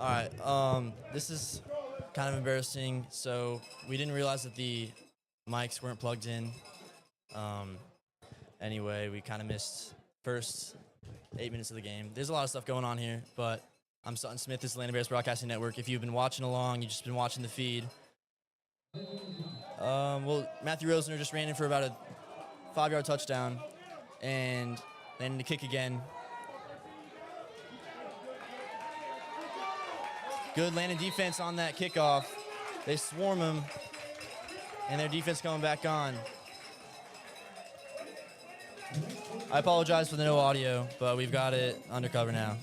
All right. This is kind of embarrassing. So we didn't realize that the mics weren't plugged in. Anyway, we kind of missed first 8 minutes of the game. There's a lot of stuff going on here, but I'm Sutton Smith. This is Landon Broadcasting Network. If you've been watching along, you've just been watching the feed. Well, Matthew Rosner just ran in for about a 5-yard touchdown and landed the kick again. Good Landon defense on that kickoff. They swarm him, and their defense coming back on. I apologize for the no audio, but we've got it under cover now.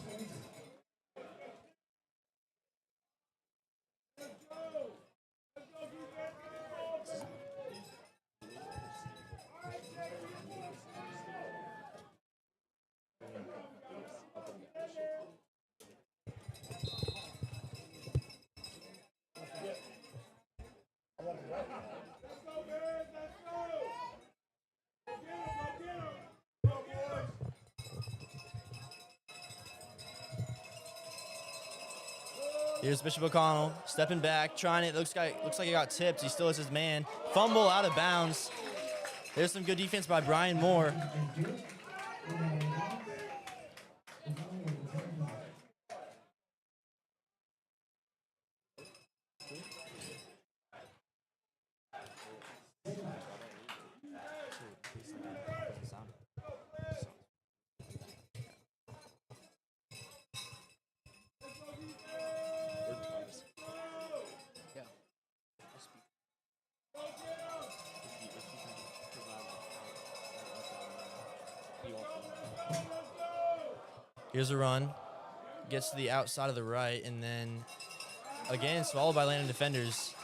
Here's Bishop O'Connell stepping back, trying it. Looks like he got tipped. He still has his man. Fumble out of bounds. There's some good defense by Brian Moore. Here's a run. Gets to the outside of the right, and then, again, swallowed by Landon defenders.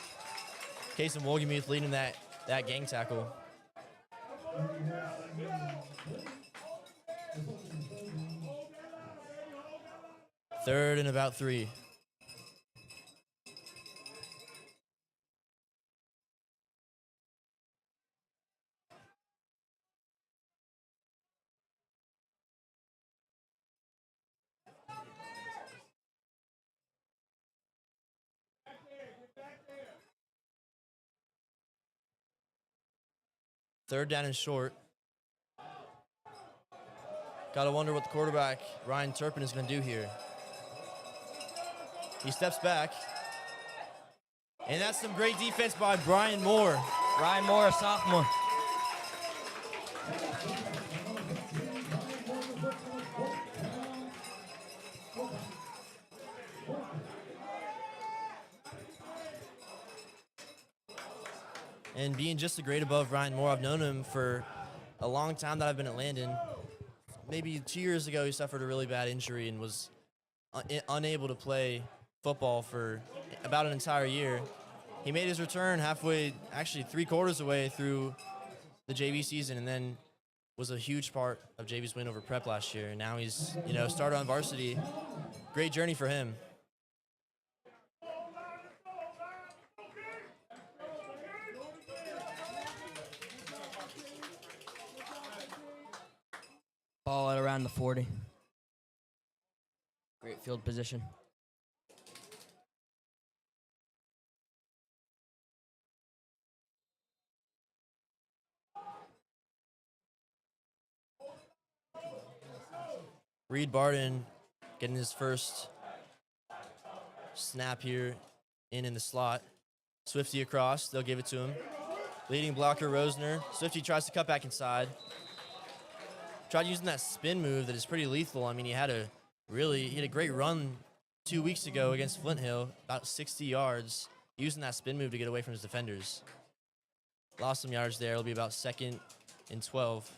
Kason Wolgemuth leading that gang tackle. Third and about 3. Third down and short. Gotta wonder what the quarterback, Ryan Turpin, is gonna do here. He steps back. And that's some great defense by Brian Moore. Brian Moore, a sophomore. And being just a grade above Ryan Moore, I've known him for a long time that I've been at Landon. Maybe 2 years ago, he suffered a really bad injury and was unable to play football for about an entire year. He made his return halfway, actually 3/4 away through the JV season, and then was a huge part of JV's win over Prep last year. And now he's, started on varsity. Great journey for him. Ball at around the 40. Great field position. Reed Barton getting his first snap here in the slot. Swifty across. They'll give it to him. Leading blocker Rosner. Swifty tries to cut back inside. Tried using that spin move that is pretty lethal. I mean, he had a great run 2 weeks ago against Flint Hill, about 60 yards, using that spin move to get away from his defenders. Lost some yards there. It'll be about 2nd and 12.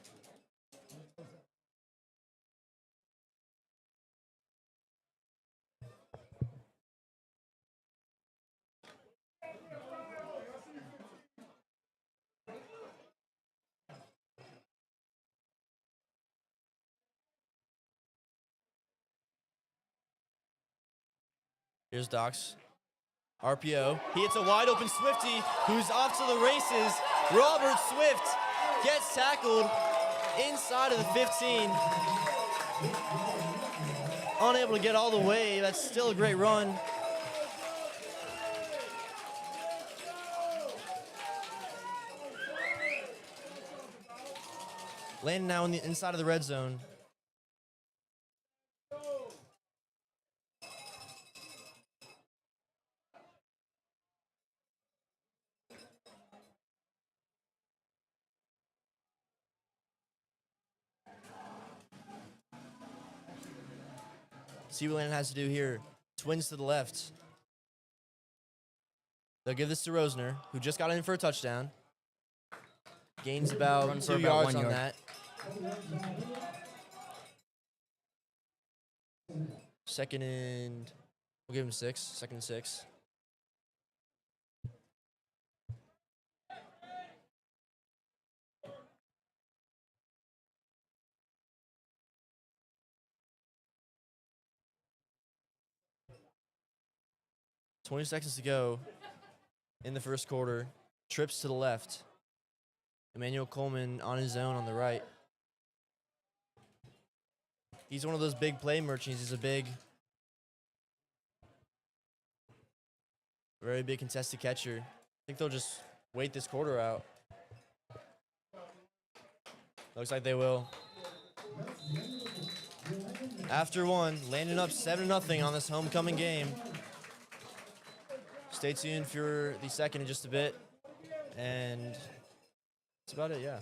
Here's Docs. RPO. He hits a wide open Swifty who's off to the races. Robert Swift gets tackled inside of the 15. unable to get all the way. That's still a great run. Landon now inside of the red zone. See what Landon has to do here. Twins to the left. They'll give this to Rosner, who just got in for a touchdown. Gains about Run for 2 about yards 1 on yard. that. Second and, we'll give him 6. Second and 6. "20 seconds to go in the first quarter. Trips to the left. Emmanuel Coleman on his own on the right. He's one of those big play merchants. He's a very big contested catcher. I think they'll just wait this quarter out. Looks like they will. After one, Landon up 7-0 on this homecoming game. Stay tuned for the second in just a bit. And that's about it, yeah.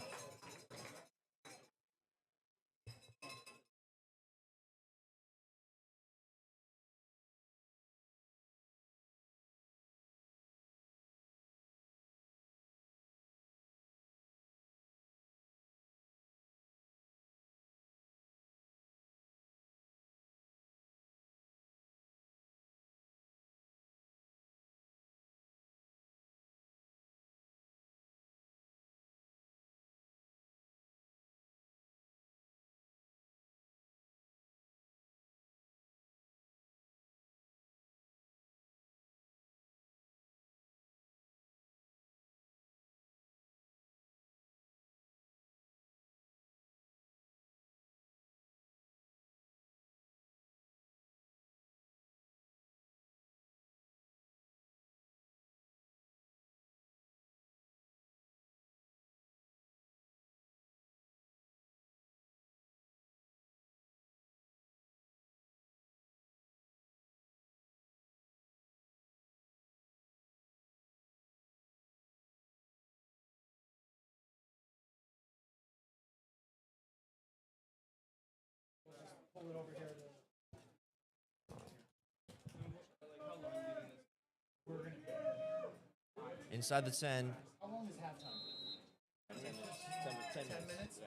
Inside the 10. How long is halftime? 10 minutes.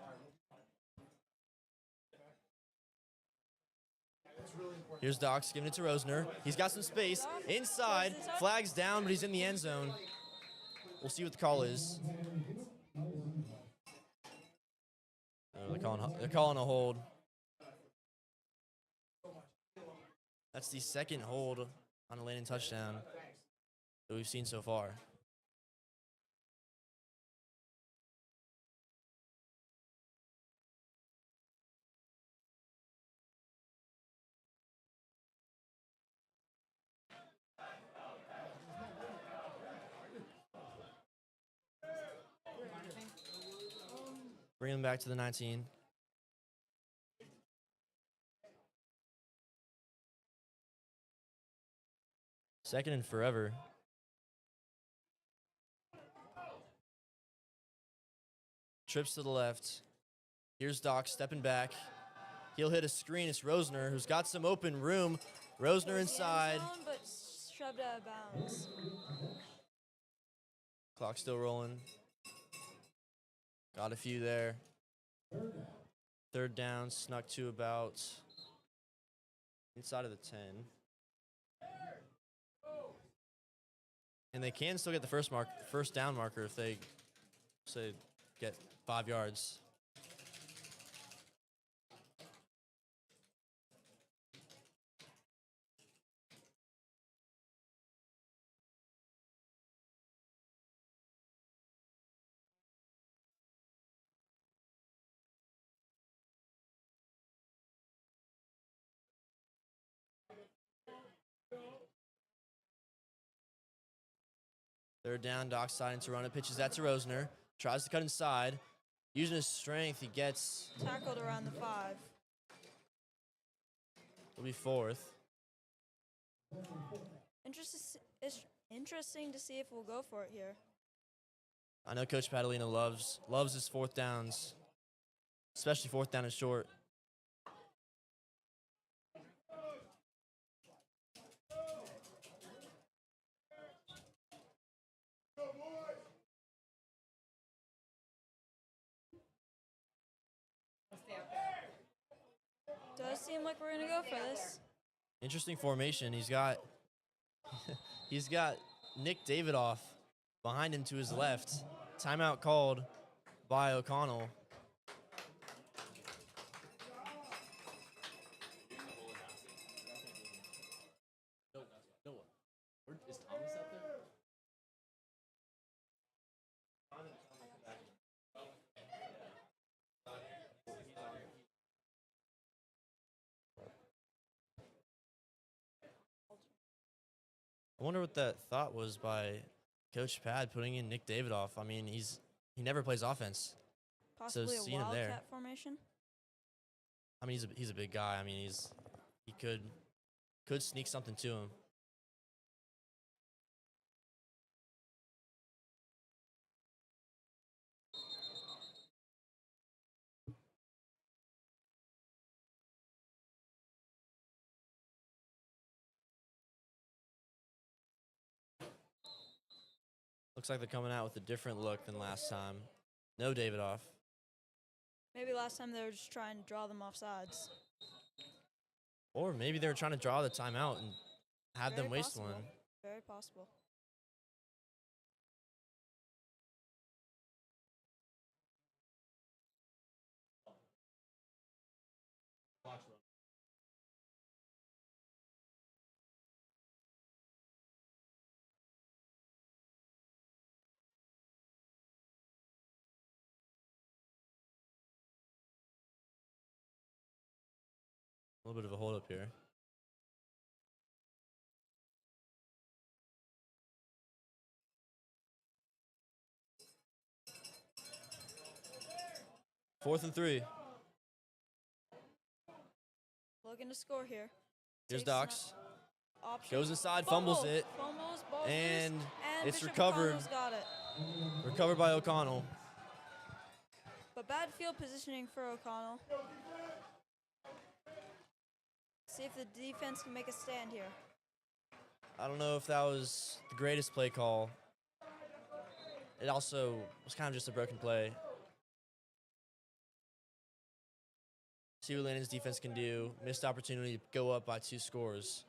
Here's Dox giving it to Rosner. He's got some space. Inside. Flag's down, but he's in the end zone. We'll see what the call is. They're calling a hold. That's the second hold on a Landon touchdown that we've seen so far. Bring him back to the 19. Second and forever. Trips to the left. Here's Doc stepping back. He'll hit a screen. It's Rosner, who's got some open room. Rosner inside. Zone, but shoved out of bounds. Clock still rolling. Got a few there. Third down, snuck to about inside of the 10. And they can still get the first down marker if they say get 5 yards. Third down, Dockside to run it. Pitches that to Rosner. Tries to cut inside. Using his strength, he gets. Tackled around the 5. It'll be fourth. It's interesting to see if we'll go for it here. I know Coach Padalino loves his fourth downs, especially fourth down and short. Does seem like we're gonna go for this. Interesting formation. He's got he's got Nick Davidoff behind him to his left. Timeout called by O'Connell. Is Thomas out there? I wonder what that thought was by Coach Pad putting in Nick Davidoff. I mean, he never plays offense. Possibly a seeing him there. wildcat formation. I mean, he's a big guy. I mean, he could sneak something to him. Looks like they're coming out with a different look than last time. No Davidoff. Maybe last time they were just trying to draw them off sides. Or maybe they were trying to draw the timeout and have them Very waste possible. one. Very possible. A little bit of a hold up here. Fourth and 3. Looking to score here. Here's Takes an Docs. option. Goes inside, fumbles it. Fumbles, ball's loose, And it's Bishop recovered. O'Connell's got it. Recovered by O'Connell. But bad field positioning for O'Connell. See if the defense can make a stand here. I don't know if that was the greatest play call. It also was kind of just a broken play. See what Landon's defense can do. Missed opportunity to go up by 2 scores.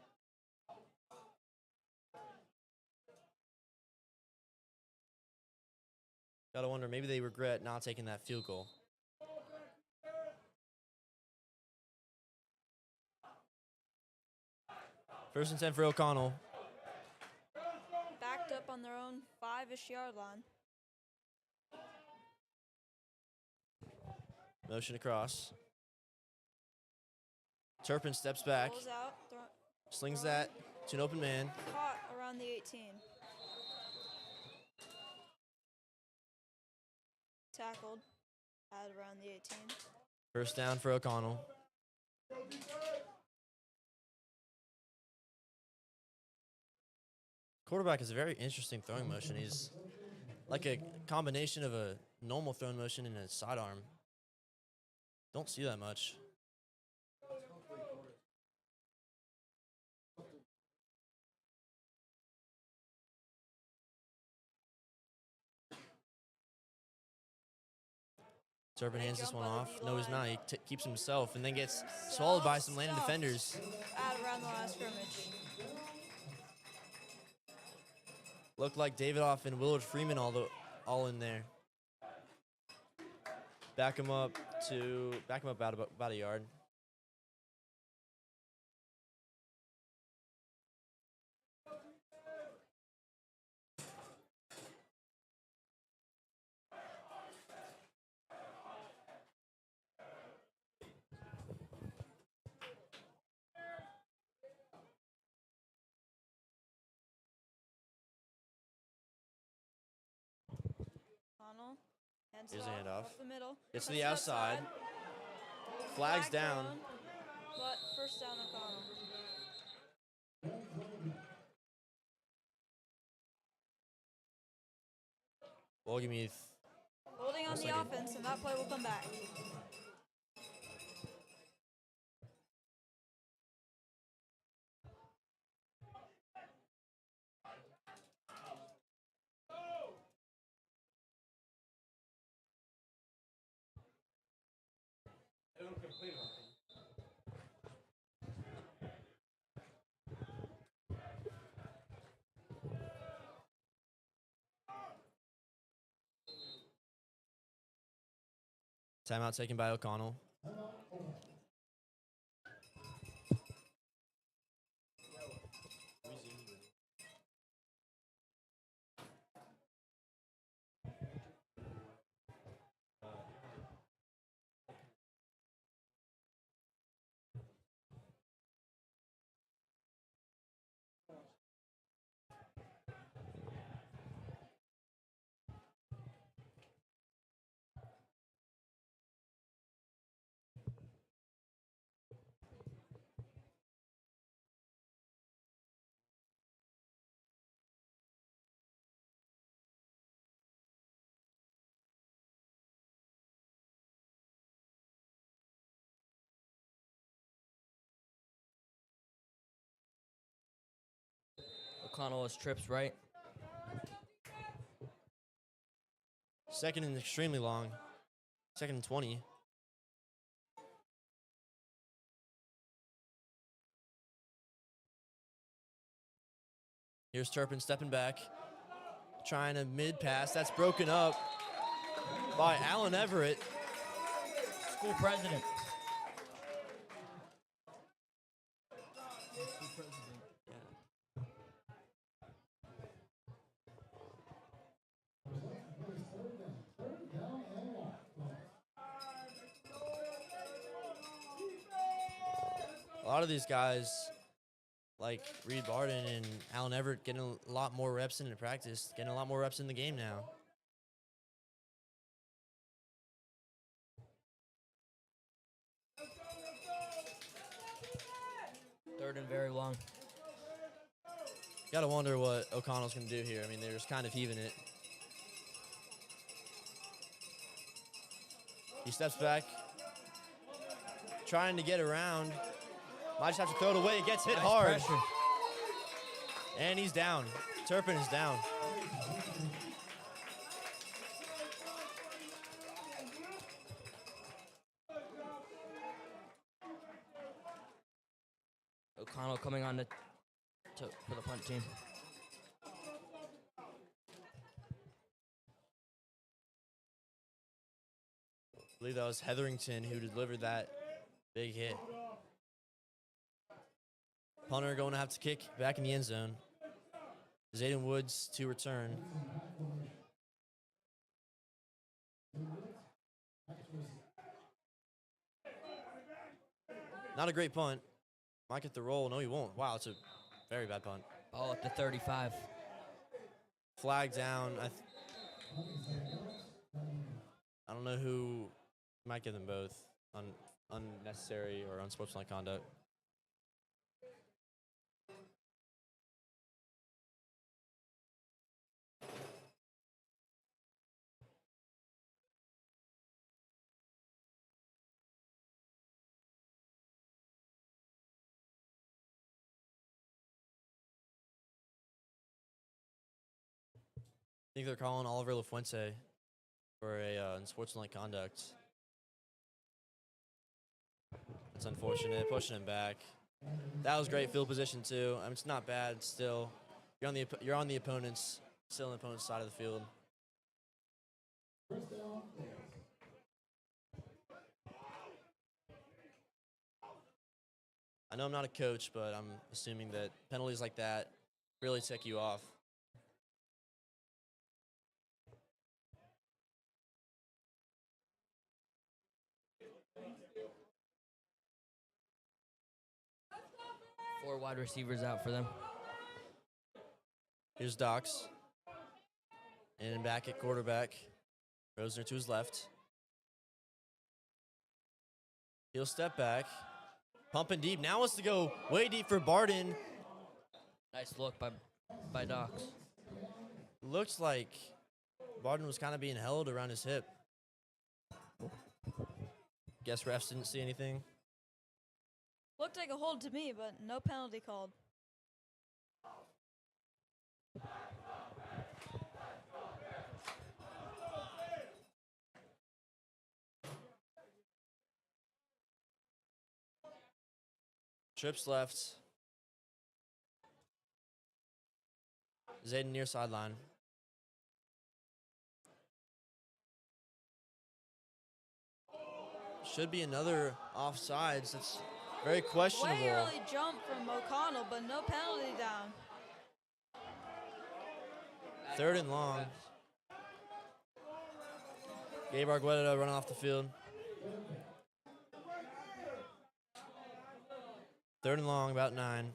Gotta wonder, maybe they regret not taking that field goal. First and 10 for O'Connell. Backed up on their own 5-ish yard line. Motion across. Turpin steps back, Pulls out. slings that to an open man. Caught around the 18. Tackled at around the 18. First down for O'Connell. Quarterback is a very interesting throwing motion. He's like a combination of a normal throwing motion and a sidearm. Don't see that much. Turpin hands this one off. No, he's not. He keeps himself and then gets swallowed by some Landon defenders. At around the last scrimmage. Looked like Davidoff and Willard Freeman all in there. Back him up about a yard. Here's the handoff. Up the middle. Gets to Cuts the it outside. Flags Flag down. thrown, but first down O'Connell. Well, give me. Holding on Looks the like it. offense, and that play will come back. Timeout taken by O'Connell. O'Connell has trips right. Second and extremely long. Second and 20. Here's Turpin stepping back. Trying a mid pass. That's broken up by Allen Everett. School president. A lot of these guys, like Reed Barden and Allen Everett, getting a lot more reps in practice, getting a lot more reps in the game now. Third and very long. Got to wonder what O'Connell's going to do here. I mean, they're just kind of heaving it. He steps back, trying to get around. Might just have to throw it away. It gets hit Nice hard. pressure. And he's down. Turpin is down. O'Connell coming on for the punt team. I believe that was Hetherington who delivered that big hit. Punter going to have to kick back in the end zone. Zayden Woods to return. Not a great punt. Might get the roll. No, he won't. Wow, it's a very bad punt. Ball at the 35. Flag down. I don't know who might give them both. Unnecessary or unsportsmanlike conduct. I think they're calling Oliver LaFuente for a unsportsmanlike conduct. That's unfortunate. Pushing him back. That was great field position too. I mean, it's not bad. Still, you're on the opponent's still on the opponent's side of the field. I know I'm not a coach, but I'm assuming that penalties like that really tick you off. Four wide receivers out for them. Here's Dox. And back at quarterback Rosner to his left. He'll step back. Pumping deep. Now wants to go way deep for Barden. Nice look by Docs. Looks like Barden was kind of being held around his hip. Guess refs didn't see anything. Looked like a hold to me, but no penalty called. Trips left. Zayden near sideline. Should be another offsides. It's very questionable. Way early jump from O'Connell, but no penalty down. 3rd and long. Gabe Argueta running off the field. 3rd and long, about 9.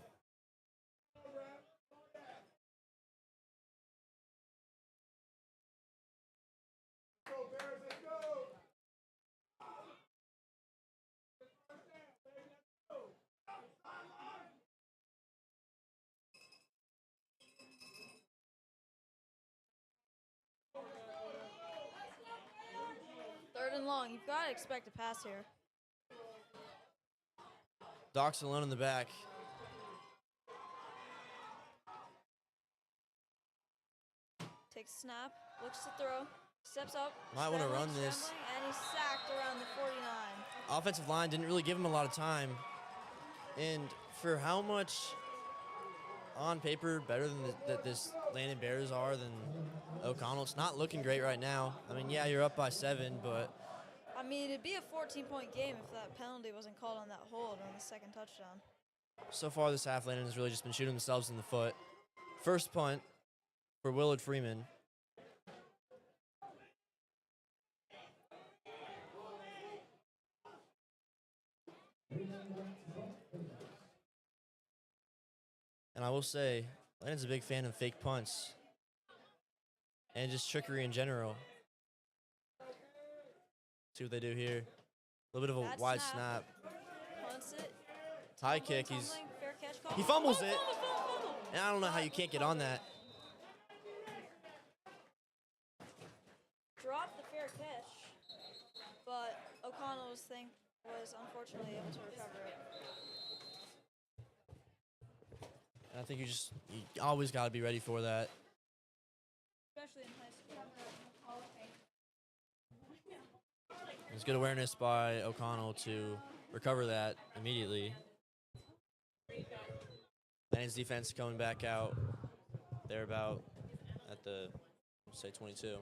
Third and long. You've got to expect a pass here. Doc's alone in the back. Takes a snap, looks to throw, steps up. Might wanna run this. scrambling, and he's sacked around the 49. Offensive line didn't really give him a lot of time. And for how much on paper better than that this Landon Bears are than O'Connell, it's not looking great right now. I mean, yeah, you're up by 7, but I mean, it'd be a 14-point game if that penalty wasn't called on that hold on the second touchdown. so far this half, Landon has really just been shooting themselves in the foot. First punt for Willard Freeman. And I will say, Landon's a big fan of fake punts and just trickery in general. See what they do here. A little bit of a Bad wide snap. snap. Punts it. High Tumbling, kick. He's tumbling, fair catch call. he fumbles Oh, it. fumble. And I don't know how you can't get on that. Dropped the fair catch, but O'Connell's thing was unfortunately able to recover it. And I think you always got to be ready for that. Especially in high school. It's good awareness by O'Connell to recover that immediately. Landon's defense coming back out. They're about at the, say, 22.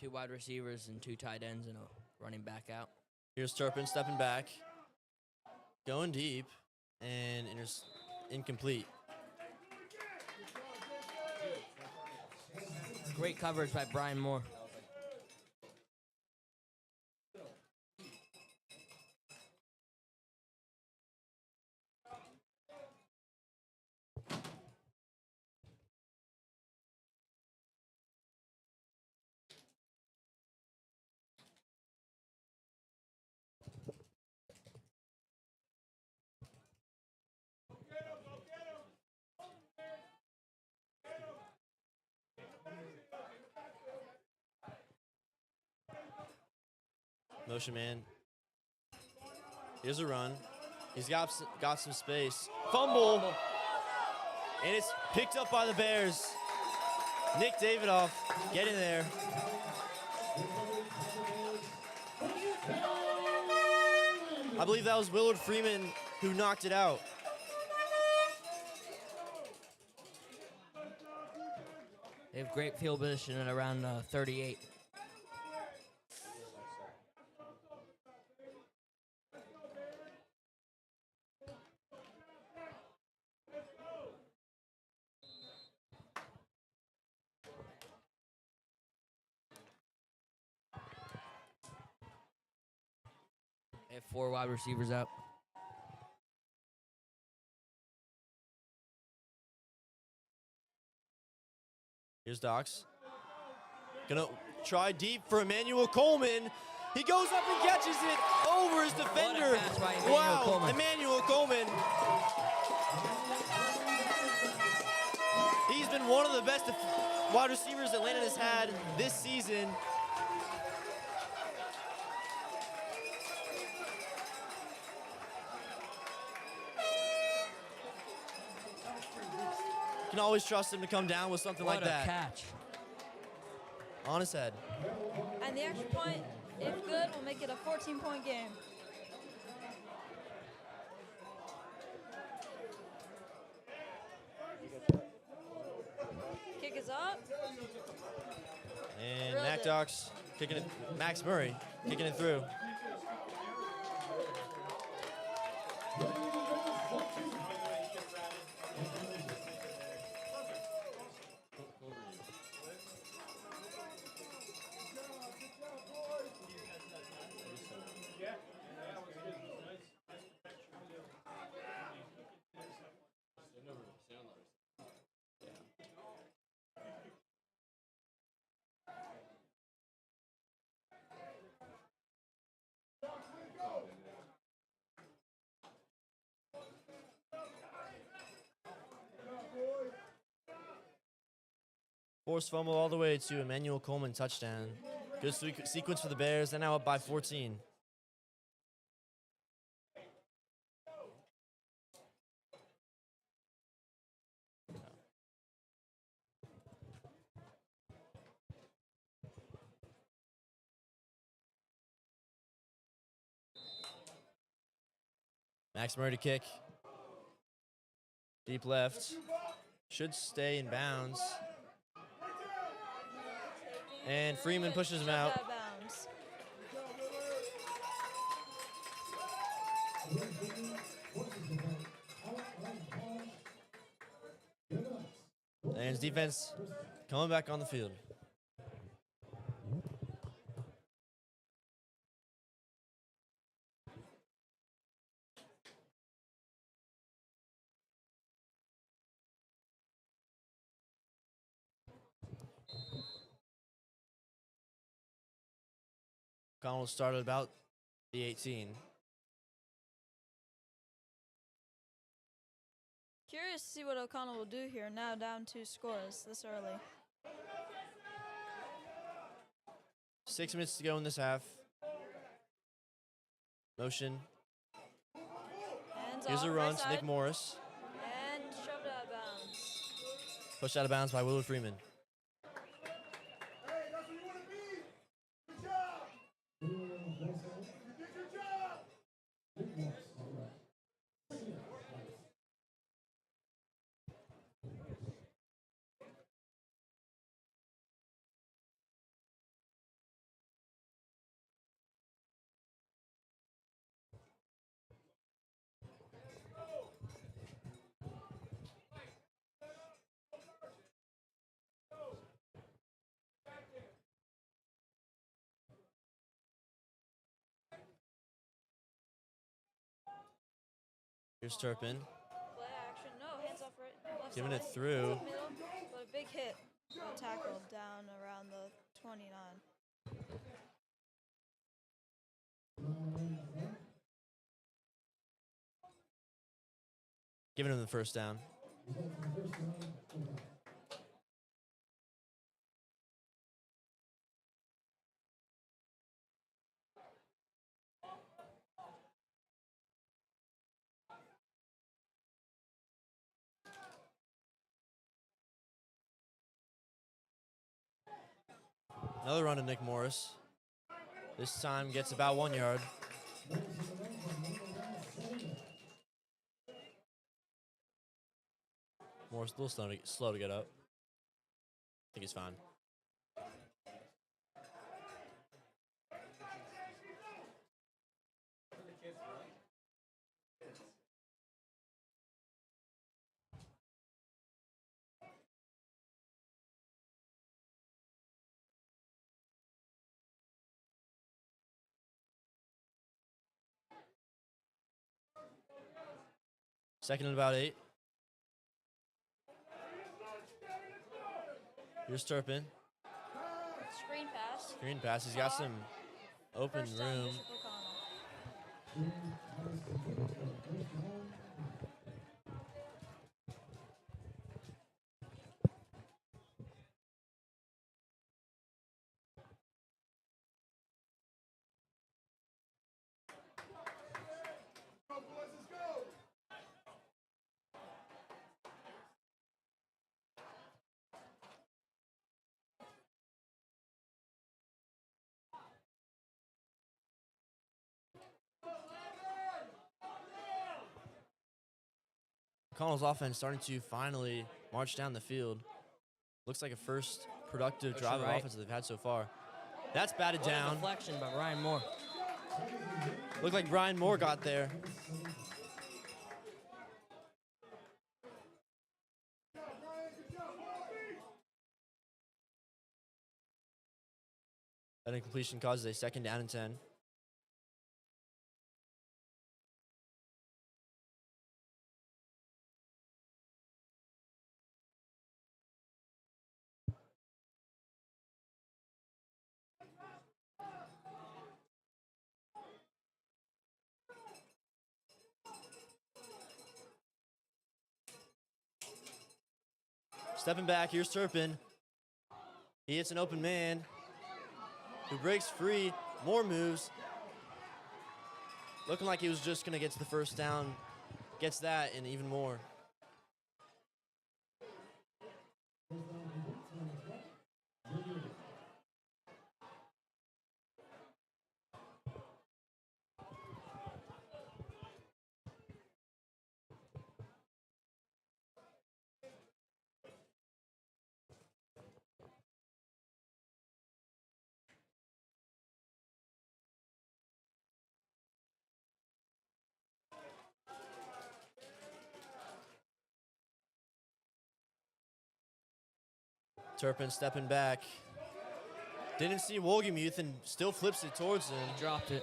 Two wide receivers and 2 tight ends and a running back out. Here's Turpin stepping back, going deep, and incomplete. Great coverage by Brian Moore. Motion man. Here's a run. He's got some space. Fumble. And it's picked up by the Bears. Nick Davidoff getting there. I believe that was Willard Freeman who knocked it out. They have great field position at around 38. 4 wide receivers out. Here's Dox. Gonna try deep for Emmanuel Coleman. He goes up and catches it over his defender. catch by Emmanuel Wow, Coleman. Emmanuel Coleman. He's been one of the best wide receivers that Landon has had this season. You can always trust him to come down with something like What a that. catch. On his head. And the extra point, if good, will make it a 14-point game. Kick is up. And Drilled Mac it. Dox kicking it. Max Murray kicking it through. Forced fumble all the way to Emmanuel Coleman touchdown. Good sequence for the Bears. They're now up by 14. Max Murray to kick. Deep left. Should stay in bounds. And Freeman pushes him Shoved out. of bounds. And his defense coming back on the field. Connell started about the 18. Curious to see what O'Connell will do here, now down 2 scores this early. 6 minutes to go in this half. Motion. Hands Here's off, a run right to Nick side, Morris. and shoved out of bounds. Pushed out of bounds by Willard Freeman. Here's Turpin. Play action, no, hands off right, left Giving side. it through. Up middle, but a big hit. No tackle down around the 29. Giving him the first down. Another run to Nick Morris. This time gets about 1 yard. Morris a little slow to get up. I think he's fine. Second and about 8. Here's Turpin. Screen pass. Screen pass. He's got some open First down, room. Bishop O'Connell. O'Connell's offense starting to finally march down the field. Looks like a first productive Motion drive of right. offense that they've had so far. That's batted What a down. deflection by Ryan Moore. Looked like Brian Moore got there. That incompletion causes a second down and 10. Stepping back, here's Turpin. He hits an open man who breaks free. More moves. Looking like he was just going to get to the first down. Gets that and even more. Turpin stepping back. Didn't see Wohlgemuth and still flips it towards him. Dropped it.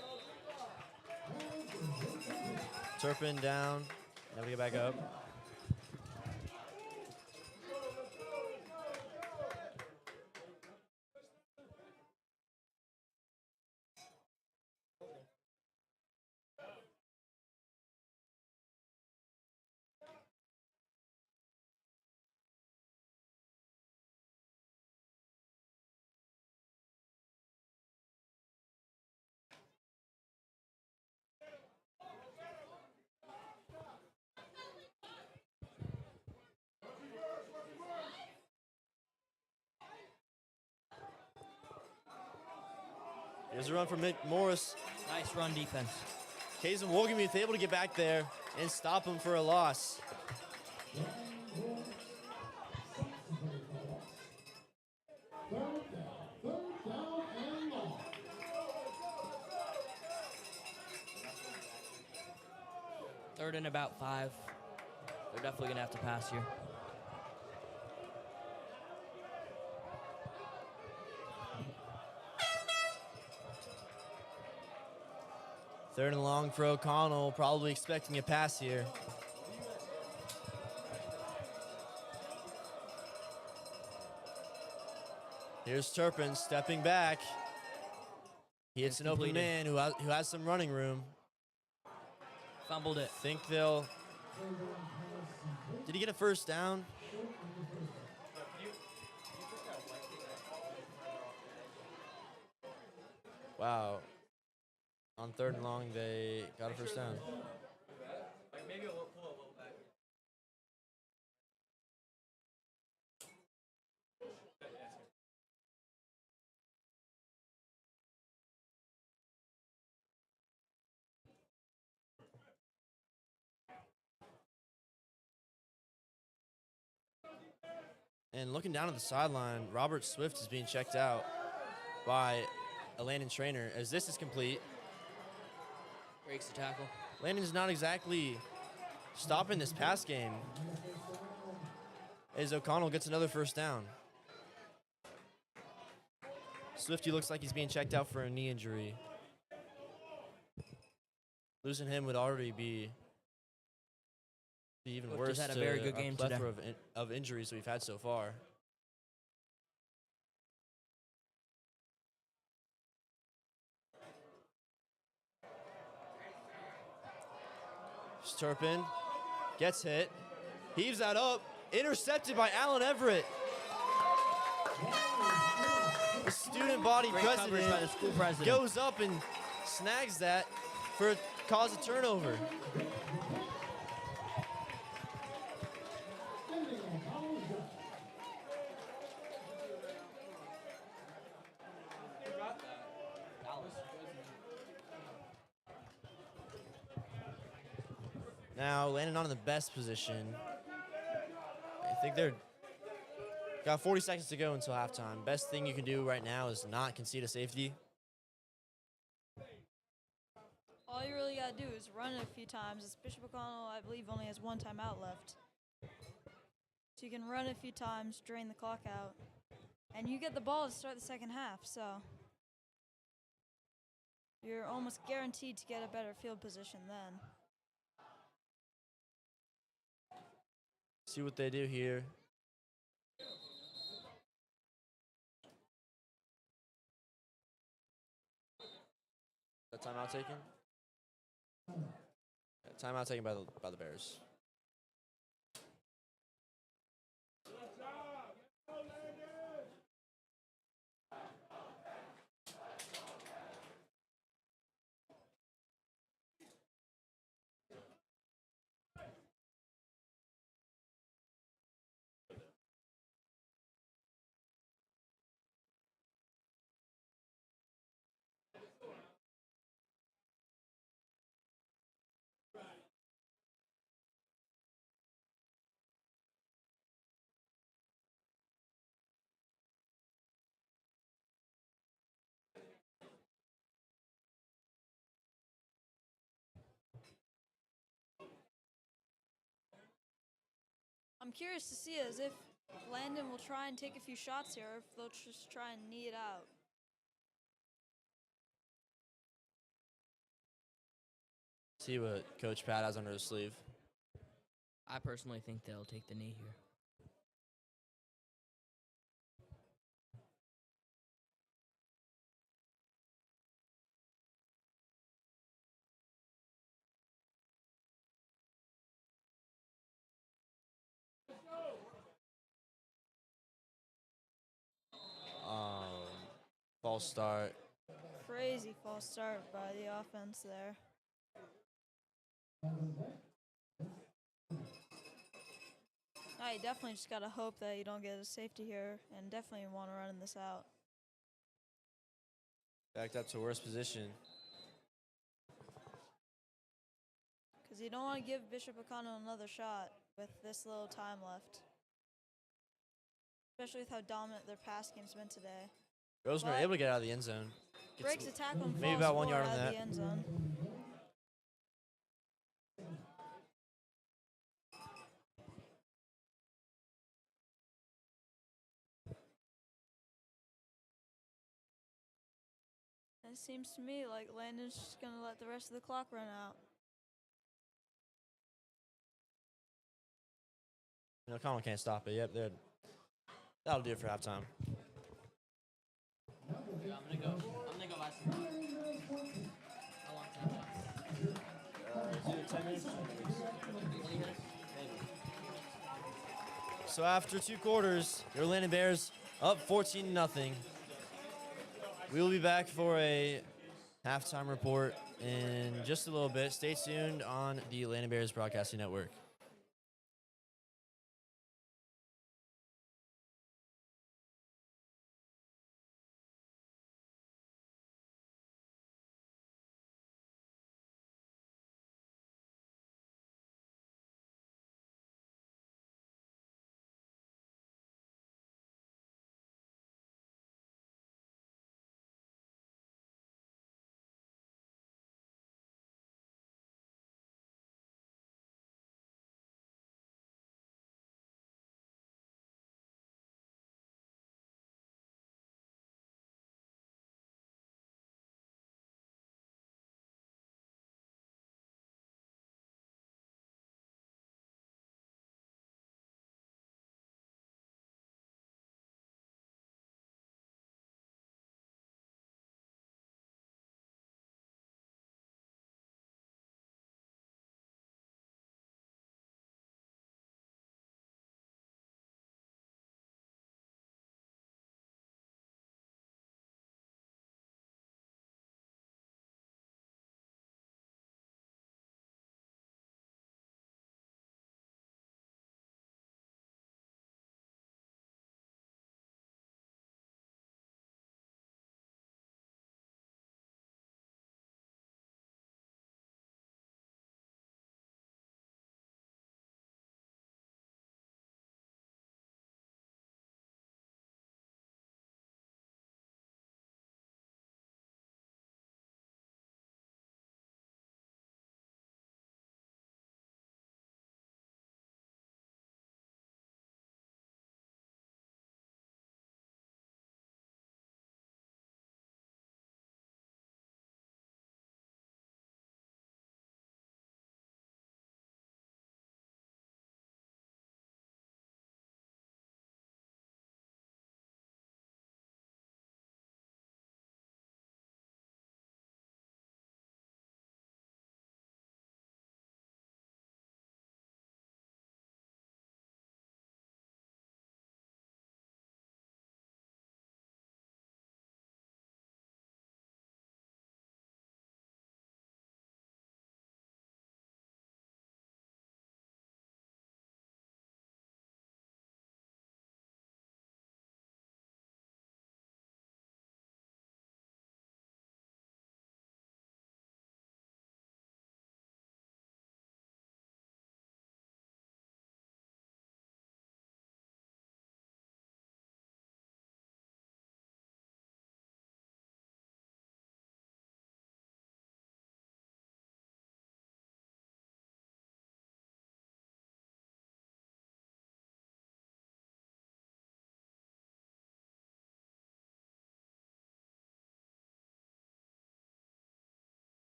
Turpin down. Now we get back up. Here's a run from Mick Morris. Nice run defense. Kaysen Wohlgemuth able to get back there and stop him for a loss. Third and about 5. They're definitely going to have to pass here. Third and long for O'Connell, probably expecting a pass here. Here's Turpin stepping back. He hits an open man who has some running room. Fumbled it. Think they'll... Did he get a first down? Wow. On third and long, they got a first down. And looking down at the sideline, Robert Swift is being checked out by a Landon trainer as this is complete. Breaks the tackle. Landon's not exactly stopping this pass game as O'Connell gets another first down. Swifty looks like he's being checked out for a knee injury. Losing him would already be Be even Both worse just had a to very good our game today. plethora of injuries we've had so far. Turpin gets hit, heaves that up, intercepted by Allen Everett. The student body Great coverage by the president school president. goes up and snags that for a cause of turnover. Now Landon not in the best position. I think they're got 40 seconds to go until halftime. Best thing you can do right now is not concede a safety. All you really gotta do is run it a few times. As Bishop O'Connell, I believe, only has one timeout left. So you can run it a few times, drain the clock out, and you get the ball to start the second half. So you're almost guaranteed to get a better field position then. See what they do here. That timeout taken? Yeah, timeout taken by the Bears. I'm curious to see as if Landon will try and take a few shots here, or if they'll just try and knee it out. See what Coach Pat has under his sleeve. I personally think they'll take the knee here. False start. Crazy false start by the offense there. You definitely just gotta hope that you don't get a safety here, and definitely want to run this out. Backed up to worst position. Because you don't want to give Bishop O'Connell another shot with this little time left. Especially with how dominant their pass game's been today. Rosner But able to get out of the end zone. Breaks a tackle and maybe falls about 1 forward yard on out of that. the end zone. It seems to me like Landon's just going to let the rest of the clock run out. O'Connell can't stop it. Yep, that'll do it for halftime. Yeah, I'm gonna go last. How long 10 minutes. So after 2 quarters, your Landon Bears up 14-0. We will be back for a halftime report in just a little bit. Stay tuned on the Landon Bears Broadcasting Network.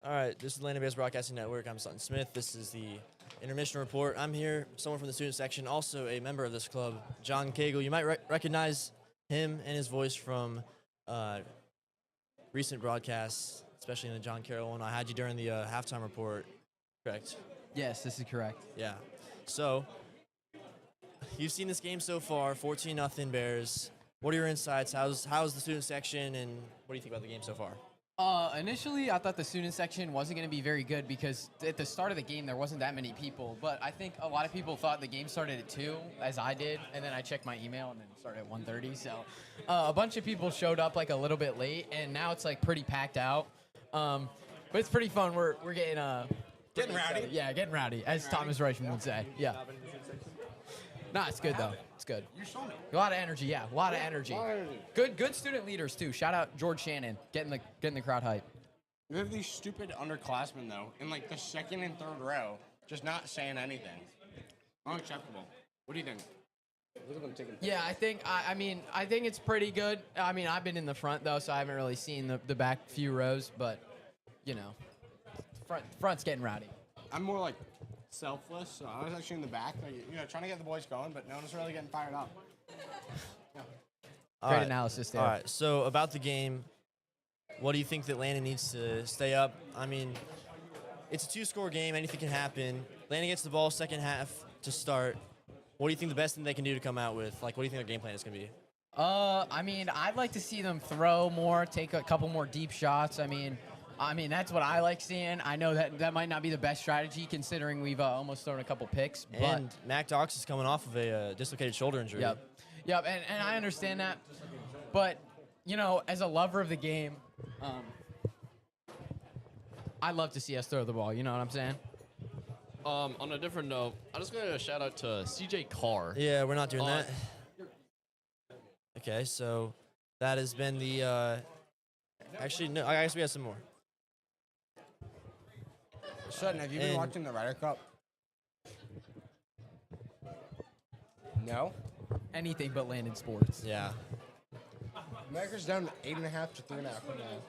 All right, this is Landon Bears Broadcasting Network. I'm Sutton Smith. This is the intermission report. I'm here, someone from the student section, also a member of this club, John Cagle. You might recognize him and his voice from recent broadcasts, especially in the John Carroll one. I had you during the halftime report, correct? Yes, this is correct. Yeah. So, you've seen this game so far, 14-0 Bears. What are your insights? How's the student section, and what do you think about the game so far? Initially, I thought the student section wasn't going to be very good because at the start of the game, there wasn't that many people. But I think a lot of people thought the game started at 2, as I did. And then I checked my email, and then it started at 1:30. So a bunch of people showed up like a little bit late, and now it's like pretty packed out. But it's pretty fun. We're getting Getting rowdy. Yeah, getting rowdy, as Thomas Reichman would say. Yeah. Nah, it's good though. It's good. You saw me. A lot of energy, yeah. A lot of energy. Good student leaders too. Shout out George Shannon, getting the crowd hype. We have these stupid underclassmen though, in like the second and third row, just not saying anything. Unacceptable. What do you think? Look at them taking. Yeah, I think I think it's pretty good. I mean, I've been in the front though, so I haven't really seen the back few rows, but you know, front's getting rowdy. I'm more like selfless, so I was actually in the back, like, trying to get the boys going, but no one's really getting fired up. Yeah. All Great right. analysis there. All right, so about the game, what do you think that Landon needs to stay up? I mean, it's a 2-score game. Anything can happen. Landon gets the ball second half to start. What do you think the best thing they can do to come out with? Like, what do you think their game plan is going to be? I mean, I'd like to see them throw more, take a couple more deep shots. I mean, that's what I like seeing. I know that might not be the best strategy considering we've almost thrown a couple picks. But And Mac Dox is coming off of a dislocated shoulder injury. Yep, and I understand that. But, as a lover of the game, I'd love to see us throw the ball. You know what I'm saying? On a different note, I'm just going to shout out to CJ Carr. Yeah, we're not doing that. Okay, so that has been the actually, no, I guess we have some more. Sutton, have you been And- watching the Ryder Cup? No? Anything but Landon sports. Yeah. America's down 8.5 to 3.5 right now.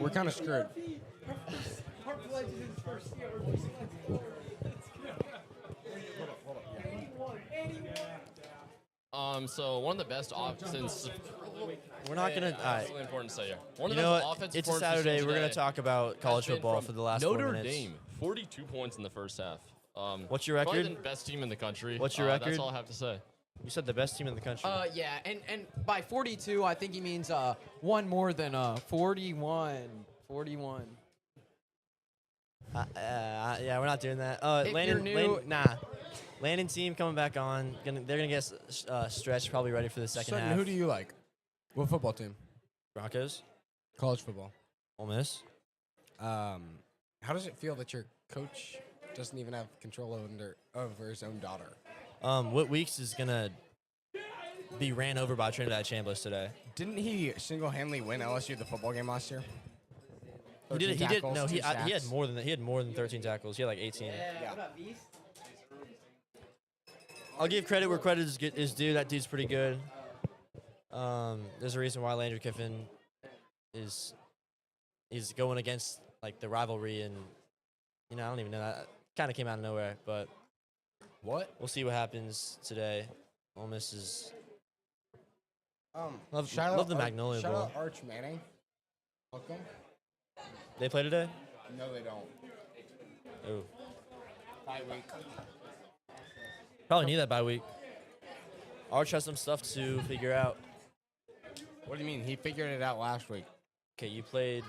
We're kind of screwed. So one of the best options. We're not going to. All right. It's really important to say here. One You of know the best what? offensive It's a forces Saturday. We're going today to talk about college has been football from for the last Notre 4 minutes. Dame, 42 points in the first half. What's your Probably record? the best team in the country. What's your record? That's all I have to say. You said the best team in the country. Yeah, and by 42, I think he means one more than 41. 41. Yeah, we're not doing that. If Landon, you're new- Landon team coming back on. They're gonna get stretched, probably ready for the second Sutton, half. who do you like? What football team? Broncos, College football. Ole Miss. How does it feel that your coach doesn't even have control over his own daughter? Whit Weeks is gonna be ran over by Trinidad Chambliss today. Didn't he single-handedly win LSU the football game last year? He did. 13 He did. tackles, No, 2 he had sacks. more than that. He had more than 13 tackles. He had like 18. Yeah. I'll give credit where credit is due. That dude's pretty good. There's a reason why Landry Kiffin is going against like the rivalry, and I don't even know, that kind of came out of nowhere, but What? we'll see what happens today. Ole Miss is love the Magnolia Shout Bowl. out Arch Manning. Welcome. They play today? No, they don't. Oh, Bye week. probably need that bye week. Arch has some stuff to figure out. What do you mean? He figured it out last week. Okay, you played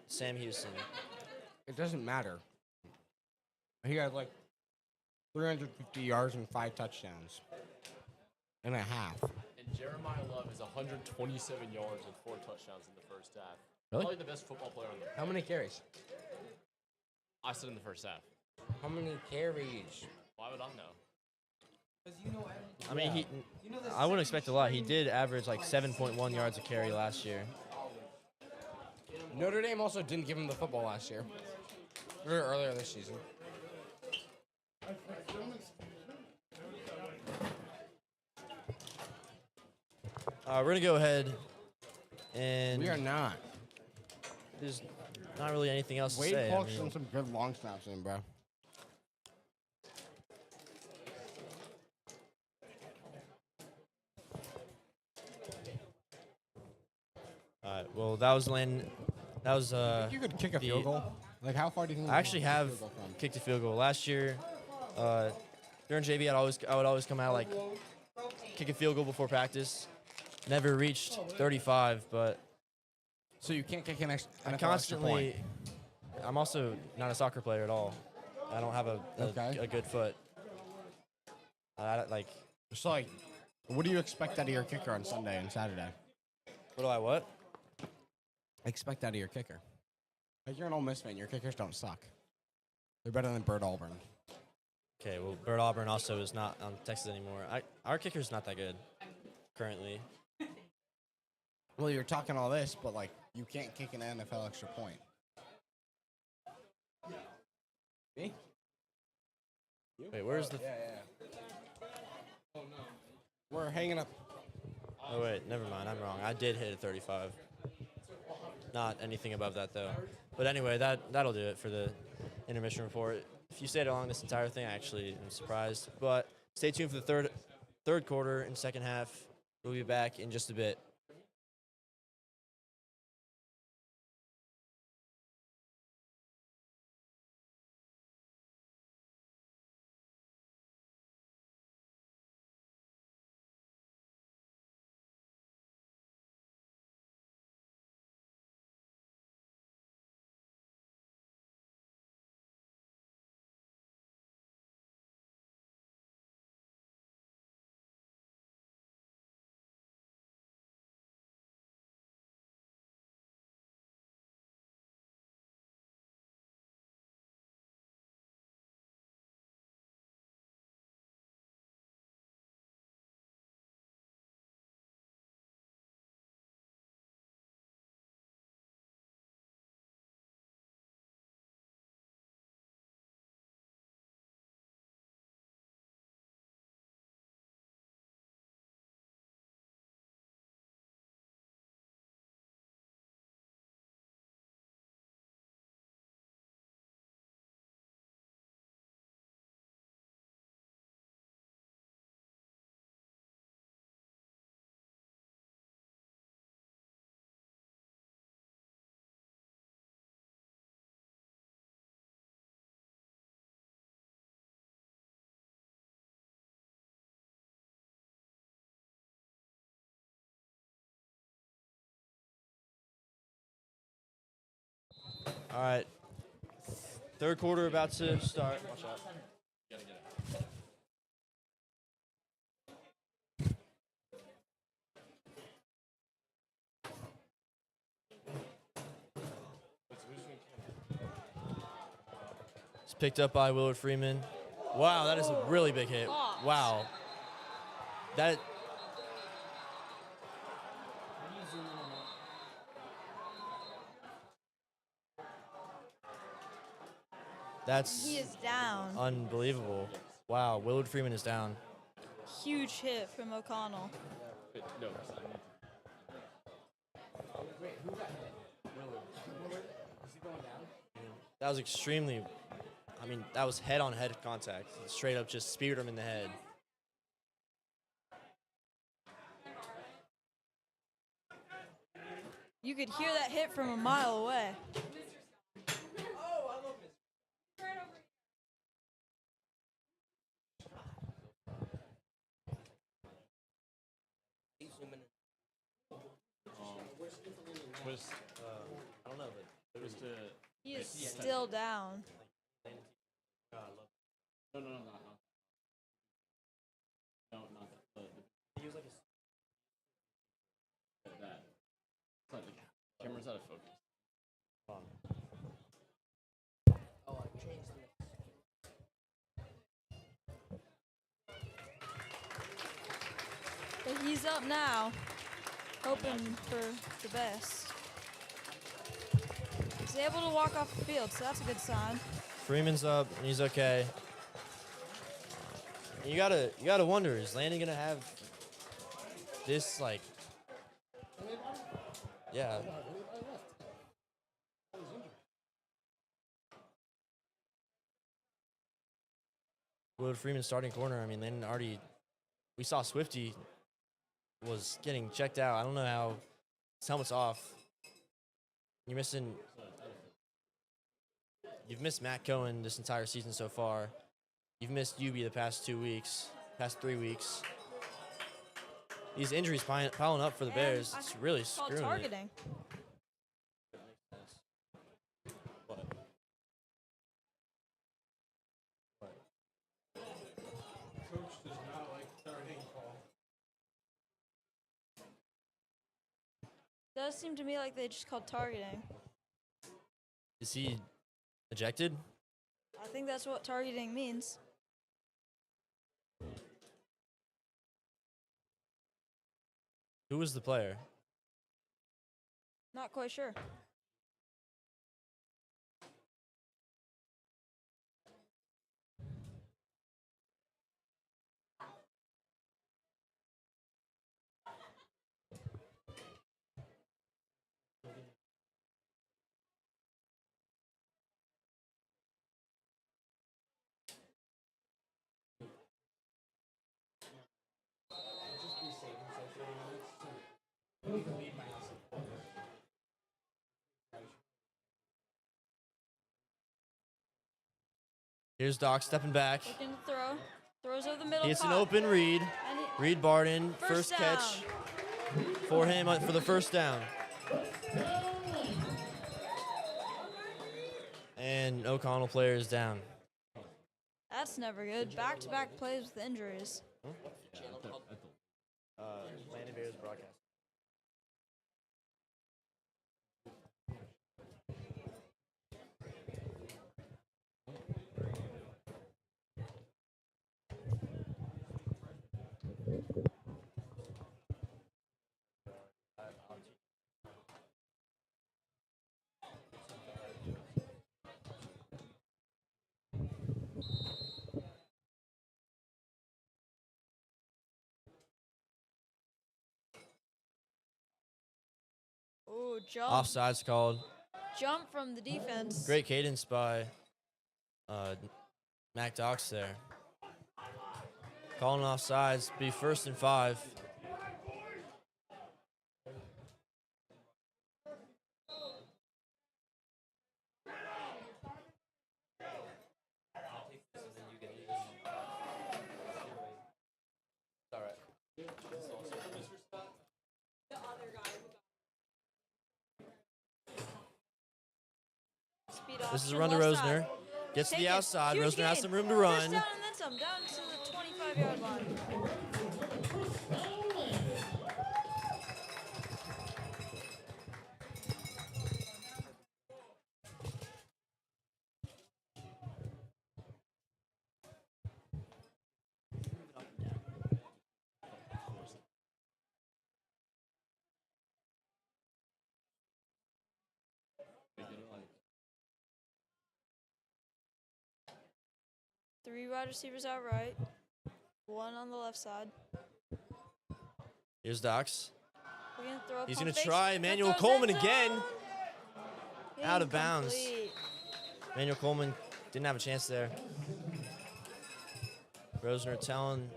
Sam Houston. It doesn't matter. He had like 350 yards and 5 touchdowns and a half. And Jeremiah Love is 127 yards and 4 touchdowns in the first half. Really? Probably the best football player on the. How many carries? I said in the first half. How many carries? Why would I know? I mean, I wouldn't expect a lot. He did average like 7.1 yards a carry last year. Notre Dame also didn't give him the football last year. Or earlier this season. We're gonna go ahead and We are not. there's not really anything else to Wade say. Polk's done some good long snaps in, bro. All right. Well, that was Landon. That was You could kick a the- field goal. Like, how far do you think? I you actually can kick a have field goal from? kicked a field goal last year. During JV, I would always come out like kick a field goal before practice. Never reached 35, but So you can't kick an extra. I constantly. I'm also not a soccer player at all. I don't have Okay. a good foot. Like, So like, what do you expect out of your kicker on Sunday and Saturday? what do I what? Expect out of your kicker. Like, you're an Ole Miss fan. Your kickers don't suck. They're better than Bird Auburn. Okay, well, Bird Auburn also is not on Texas anymore. Our kicker's not that good currently. Well, you're talking all this, but like, you can't kick an NFL extra point. Me? Wait, where's the? We're hanging up. Oh wait, never mind. I'm wrong. I did hit a 35. Not anything above that though. But anyway, that'll do it for the intermission report. If you stayed along this entire thing, I actually am surprised. But stay tuned for the third quarter and second half. We'll be back in just a bit. All right. Third quarter about to start. Watch out. It's picked up by Willard Freeman. Wow, that is a really big hit. Wow. That. That's He is down. unbelievable. Wow, Willard Freeman is down. Huge hit from O'Connell. No. That was extremely. I mean, that was head-on-head contact. Straight up, just speared him in the head. You could hear that hit from a mile away. I don't know, but It was to. He is still down. No, not that. he was like That. It's not the camera's out of focus. But he's up now, hoping for the best. He's able to walk off the field, so that's a good sign. Freeman's up, and he's okay. You gotta wonder, is Landon gonna have this like? Yeah. Willard Freeman starting corner. I mean, Landon already. We saw Swifty was getting checked out. I don't know how his helmet's off. You're missing. You've missed Matt Cohen this entire season so far. You've missed Yubi the past 2 weeks, past 3 weeks. These injuries piling up for the And Bears. I It's really called screwing it. targeting. Does seem to me like they just called targeting. Is he ejected? I think that's what targeting means. Who was the player? Not quite sure. Here's Doc stepping back. Looking to throw. Throws over the middle. It's an caught. open read. And Reed Barden, First first catch down. for him for the first down. And O'Connell player is down. That's never good. Back-to-back plays with injuries. Landon Bears broadcast. Ooh, jump. Offsides called. Jump from the defense. Great cadence by Mac Dox there. Calling offsides, be 1st and 5. Speed This is a option, run to left side. Rosner. Gets to Take the it. outside. Huge Rosner has gain. some room to First run. down and then some. Down to the 25-yard line. Three wide receivers out right. One on the left side. Here's Dox. We're gonna throw. He's pump gonna fake. try That Emmanuel throws Coleman end again. zone. Out of bounds. Incomplete. Emmanuel Coleman didn't have a chance there. Rosner telling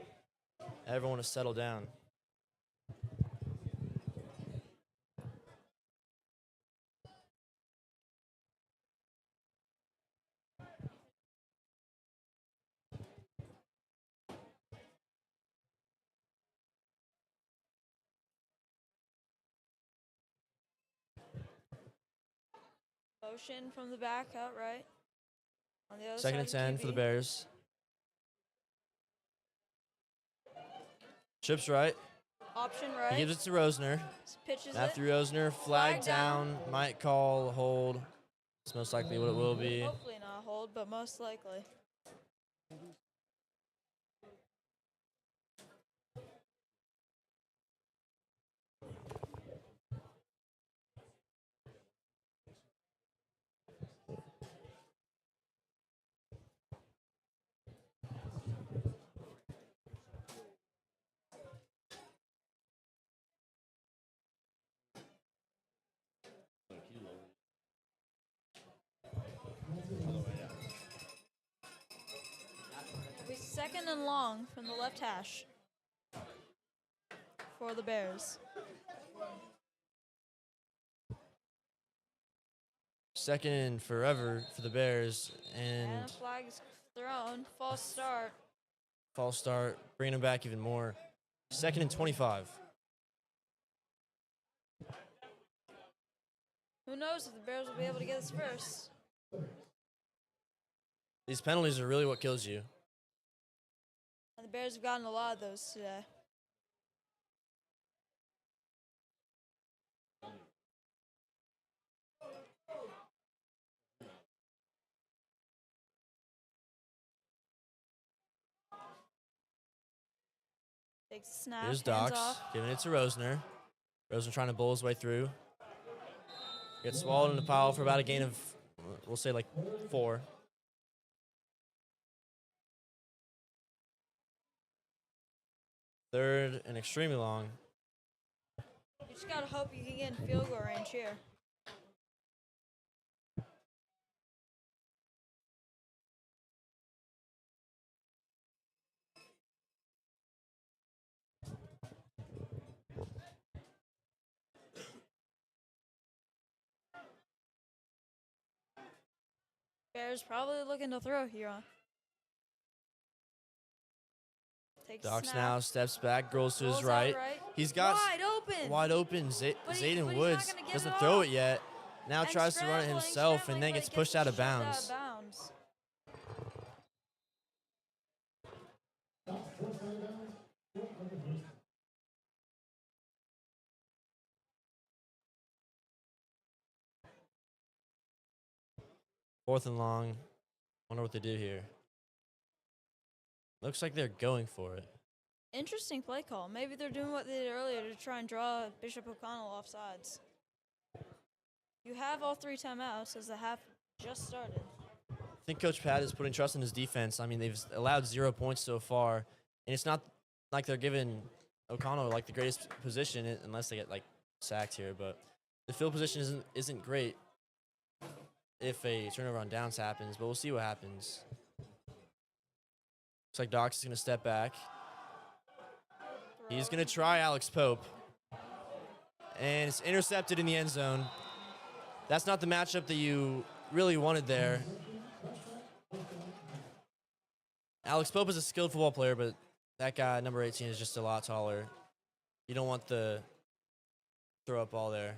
everyone to settle down. Motion from the back out right. On the other Second and side 10 of for the QB. Bears. Trips right. Option He right. gives it to Rosner. Pitches Matthew it. Rosner, flag down. Might call a hold. It's most likely what it will be. Hopefully not hold, but most likely. 2nd and long from the left hash for the Bears. 2nd and forever for the Bears, And and a flag is thrown. False start. false start, bringing them back even more. 2nd and 25. Who knows if the Bears will be able to get this first? These penalties are really what kills you. And the Bears have gotten a lot of those today. Takes a snap. Here's hands Docs, off. giving it to Rosner. Rosner trying to bowl his way through. Gets swallowed in the pile for about a gain of, we'll say like 4. Third and extremely long. You just gotta hope you can get in field goal range here. Bears probably looking to throw here. Takes a Docs snap. now steps back, girls to his Rolls out right. right. He's got Wide open. wide open. But he's Zayden not Woods gonna get doesn't it throw off. it yet. Now And tries to run it himself and then scrambling, gets but it pushed out of shoved bounds. bounds. Fourth and long. Wonder what they do here. Looks like they're going for it. Interesting play call. Maybe they're doing what they did earlier to try and draw Bishop O'Connell off sides. You have all 3 timeouts as the half just started. I think Coach Pat is putting trust in his defense. I mean, they've allowed 0 points so far, and it's not like they're giving O'Connell like the greatest position unless they get like sacked here. But the field position isn't great if a turnover on downs happens. But we'll see what happens. Looks like Docs is gonna step back. He's gonna try Alex Pope, and it's intercepted in the end zone. That's not the matchup that you really wanted there. Alex Pope is a skilled football player, but that guy, number 18, is just a lot taller. You don't want the throw up ball there.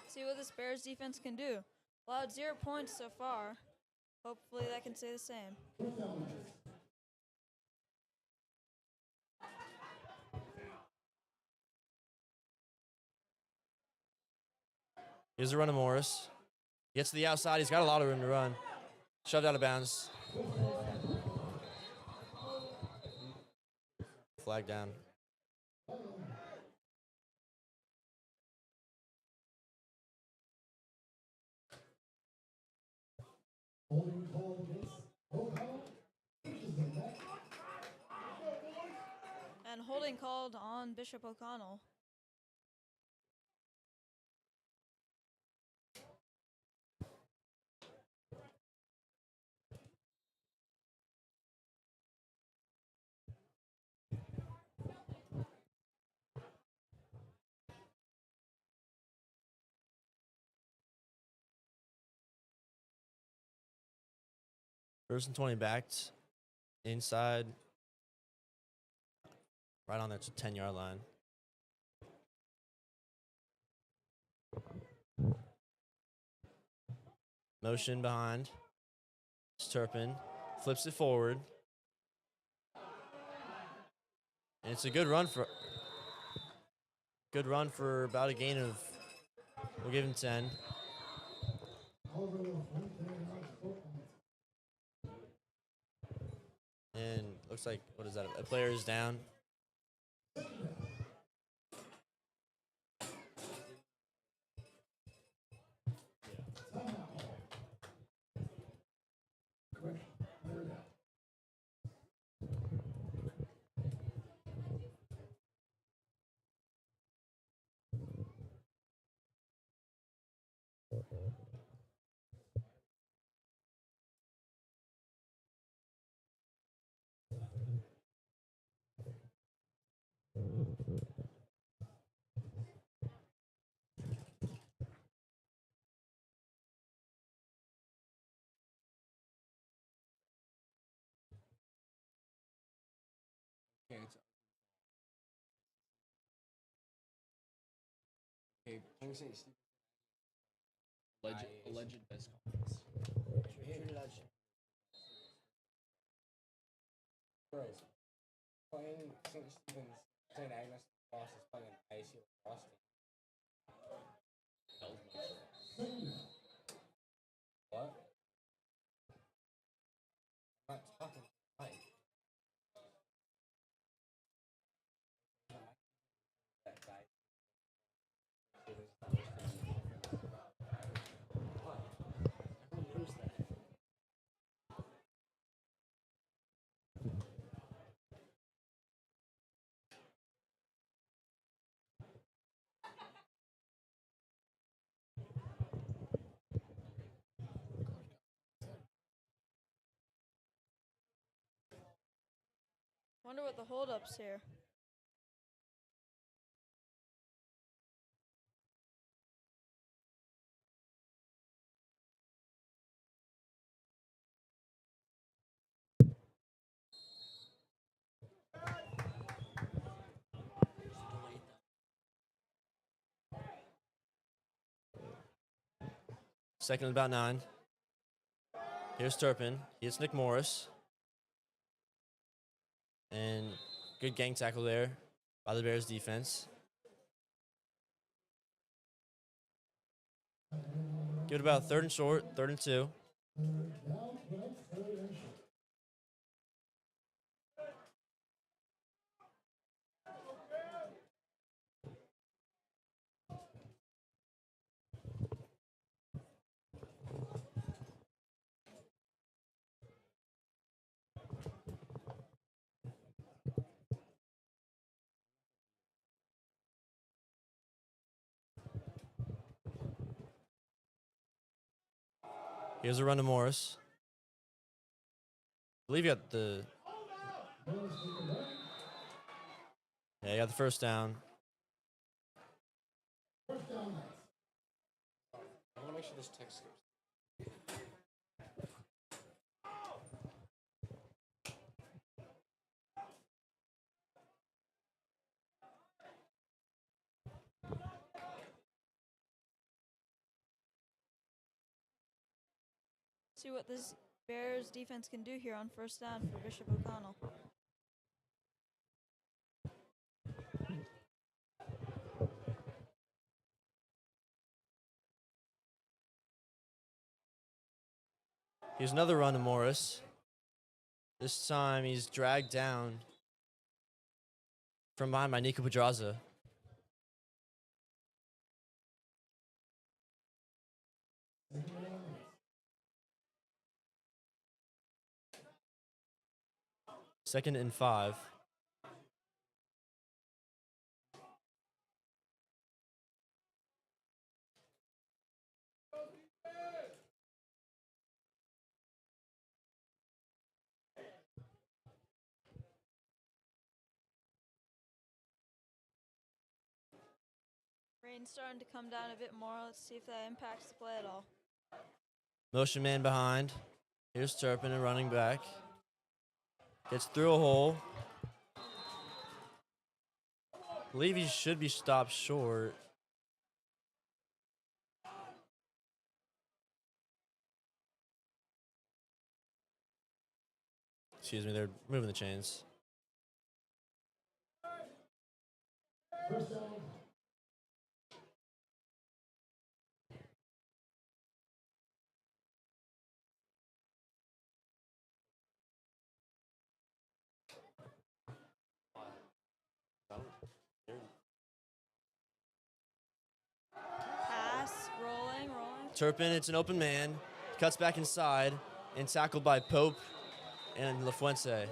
See what this Bears defense can do. Allowed 0 points so far. Hopefully that can stay the same. Here's a run to Morris. Gets to the outside. He's got a lot of room to run. Shoved out of bounds. Flag down. And holding called on Bishop O'Connell. First and 20 backed inside, right on their 10-yard line. Motion behind. It's Turpin. Flips it forward. And it's a good run for about a gain of, we'll give him 10. Looks like, what is that? A player is down. Okay, it's okay. Can we say Steve? Alleged misconduct. Bros, playing St. Stephen's, St. Agnes Cross is playing an ICU cross team. What? I'm not talking to Mike. That guy. Wonder what the holdups here. Second and about 9. Here's Turpin. He hits Nick Morris. And good gang tackle there by the Bears defense. Give it about 3rd and short, 3rd and 2. Here's a run to Morris. I believe you got the. Yeah, you got the first down. I want to make sure this text goes. See what this Bears defense can do here on first down for Bishop O'Connell. Here's another run to Morris. This time he's dragged down from behind by Nico Pedraza. Second and 5. Rain's starting to come down a bit more. Let's see if that impacts the play at all. Motion man behind. Here's Turpin, a running back. Gets through a hole. Believe he should be stopped short. Excuse me, they're moving the chains. Turpin, it's an open man. Cuts back inside and tackled by Pope and LaFuente.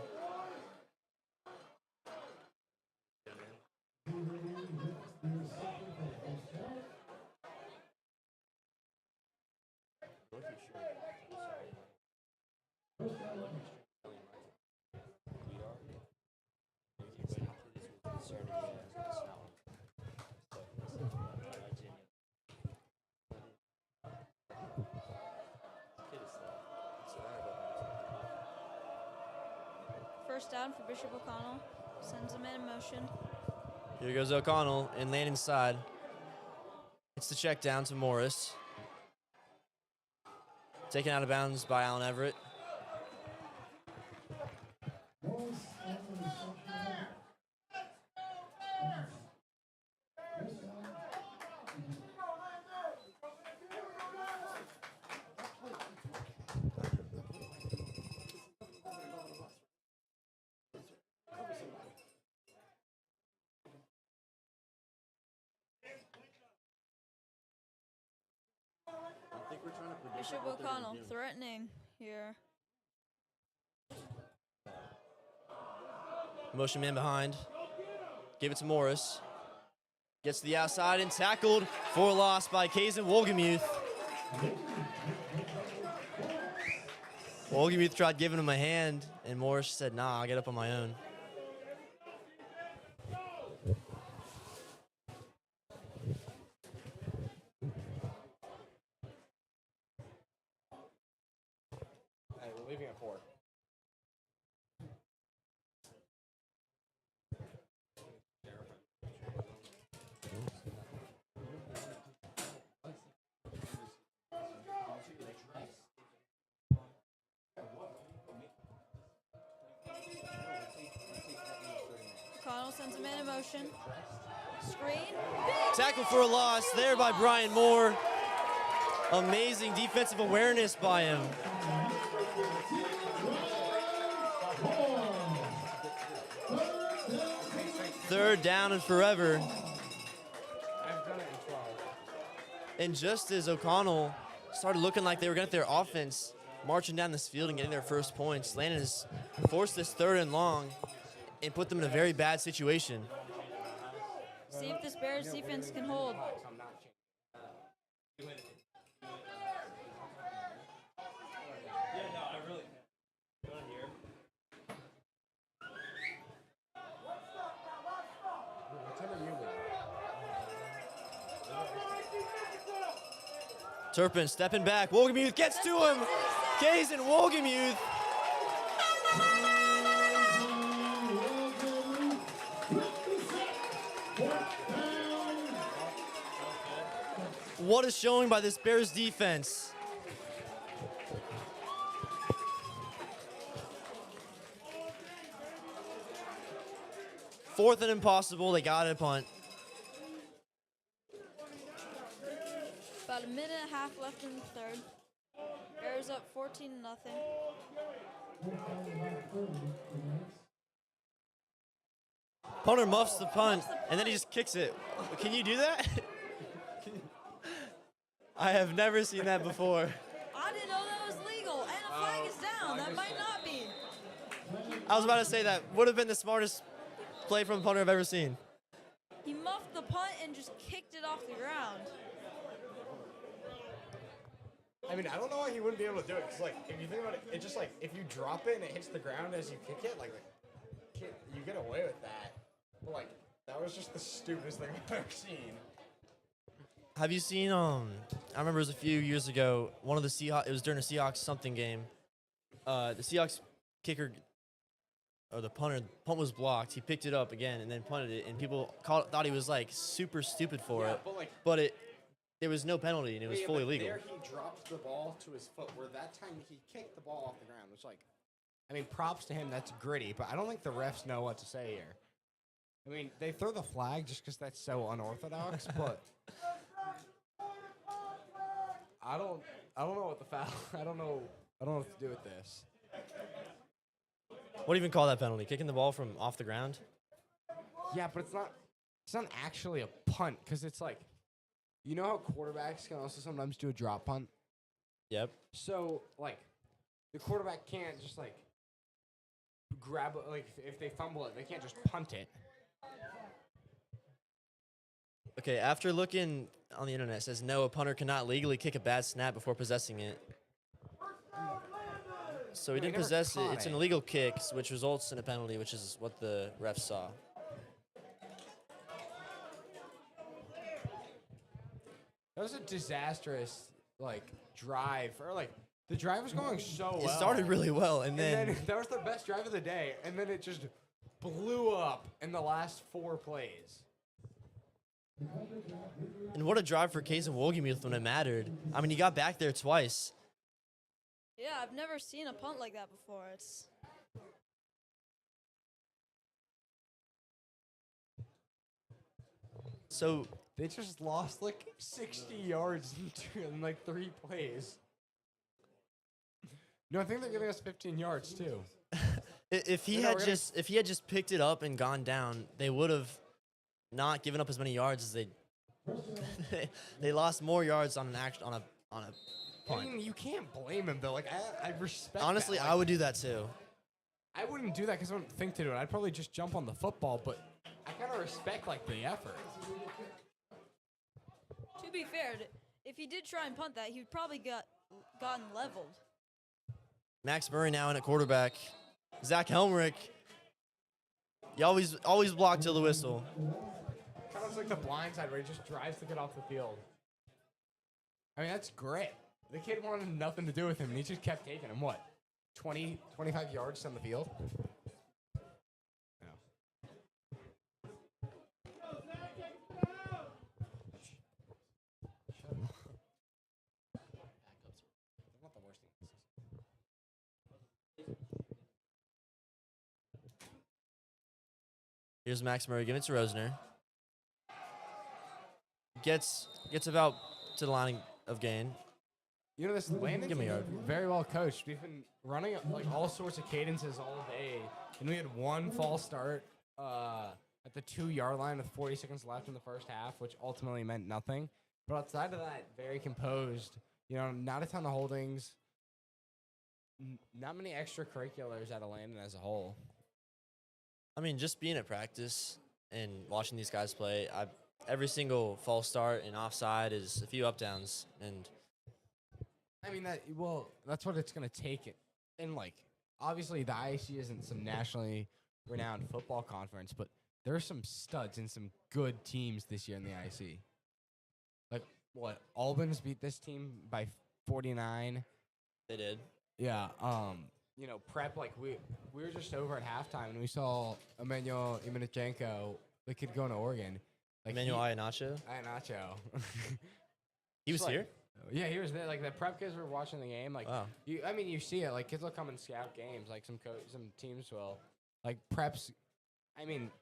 First down for Bishop O'Connell. Sends him in motion. Here goes O'Connell and Landon's side. It's the check down to Morris. Taken out of bounds by Allen Everett. Bishop O'Connell threatening here. Motion man behind. Give it to Morris. Gets to the outside and tackled for a loss by Kazan Wolgemuth. Wolgemuth tried giving him a hand, and Morris said, nah, I'll get up on my own. Hey, we're leaving at 4. O'Connell sends him in motion. Screen. Tackle for a loss there by Brian Moore. Amazing defensive awareness by him. Third down and forever. I've done it in 12. And just as O'Connell started looking like they were going to get their offense marching down this field and getting their first points, Landon has forced this 3rd and long and put them in a very bad situation. See if this Bears defense can hold. I'm not changing. What time are you leaving? Turpin stepping back. Wolgemuth gets to him. Kazan Wolgemuth. What a showing by this Bears defense. Fourth and impossible. They got a punt. About a minute and a half left in the third. Bears up 14-0. Punter muffs the punt, and then he just kicks it. Can you do that? I have never seen that before. I didn't know that was legal, and a flag is down. That might not be. I was about to say that would have been the smartest play from a punter I've ever seen. He muffed the punt and just kicked it off the ground. I mean, I don't know why he wouldn't be able to do it. Cause like, if you think about it, it's just like if you drop it and it hits the ground as you kick it, like you get away with that. But like, that was just the stupidest thing I've ever seen. Have you seen, I remember it was a few years ago, one of the Seahawks, it was during a Seahawks something game. The Seahawks kicker, or the punt was blocked. He picked it up again and then punted it, and people thought he was like super stupid for it. But there was no penalty, and it was fully legal. There he dropped the ball to his foot, where that time he kicked the ball off the ground. It's like, I mean, props to him, that's gritty, but I don't think the refs know what to say here. I mean, they throw the flag just because that's so unorthodox, but I don't know what the foul. I don't know what to do with this. What do you even call that penalty? Kicking the ball from off the ground? Yeah, but it's not actually a punt because it's like You know how quarterbacks can also sometimes do a drop punt? Yep. So, like, the quarterback can't just, like, grab it. Like, if they fumble it, they can't just punt it. Okay, after looking on the internet, it says no, a punter cannot legally kick a bad snap before possessing it. So he No, he didn't never possess it. caught It's it. an illegal kick, which results in a penalty, which is what the refs saw. That was a disastrous, like, drive. Or, like, the drive was going so well. It started really well, and And then then that was the best drive of the day. And then it just blew up in the last 4 plays. and what a drive for Case and Wohlgemuth when it mattered. I mean, he got back there twice. Yeah, I've never seen a punt like that before. It's So They just lost, like, 60 yards in like, 3 plays. No, I think they're giving us 15 yards, too. if he No, had we're gonna- just picked it up and gone down, they would have not given up as many yards as they they lost more yards on a I punt. mean, you can't blame him, though. Like, I respect Honestly, that. I Like, would do that too. I wouldn't do that because I wouldn't think to do it. I'd probably just jump on the football, but I kind of respect, like, the effort. to be fair, if he did try and punt that, he'd probably gotten leveled. Max Murray now in at quarterback. Zach Helmrich. You always block till the whistle. Kind of like the blind side where he just drives to get off the field. I mean, that's great. The kid wanted nothing to do with him, and he just kept taking him. What, 20, 25 yards down the field? No. Not the worst thing. Here's Max Murray giving it to Rosner. Gets about to the line of gain. You know, this Landon Give me team a is very well coached. We've been running like all sorts of cadences all day, and we had one false start at the 2-yard line with 40 seconds left in the first half, which ultimately meant nothing. But outside of that, very composed. You know, not a ton of holdings. Not many extracurriculars out of Landon as a whole. I mean, just being at practice and watching these guys play, every single false start and offside is a few up downs, and I mean that's what it's gonna take. It and like obviously the IAC isn't some nationally renowned football conference, but there are some studs and some good teams this year in the IAC. Like what Albans beat this team by 49. they did. Yeah. You know, Prep like we were just over at halftime and we saw Emmanuel Imenichenko, the kid going to Oregon. Like Emmanuel Iheanacho. Iheanacho. He was Just, like, here? Yeah, he was there. Like the Prep kids were watching the game. Like, Wow. I mean, you see it. Like kids will come and scout games. Like some teams will. Like Preps. I mean,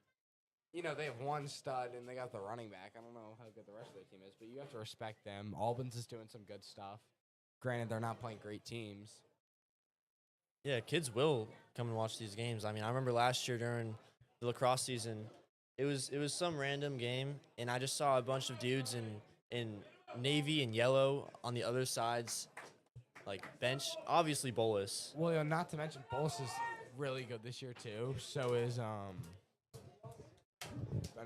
you know they have one stud and they got the running back. I don't know how good the rest of their team is, but you have to respect them. Albans is doing some good stuff. Granted, they're not playing great teams. Yeah, kids will come and watch these games. I mean, I remember last year during the lacrosse season, it was some random game, and I just saw a bunch of dudes in navy and yellow on the other sides, like bench. Obviously, Bolus. Well, yeah, not to mention Bolus is really good this year too. So is I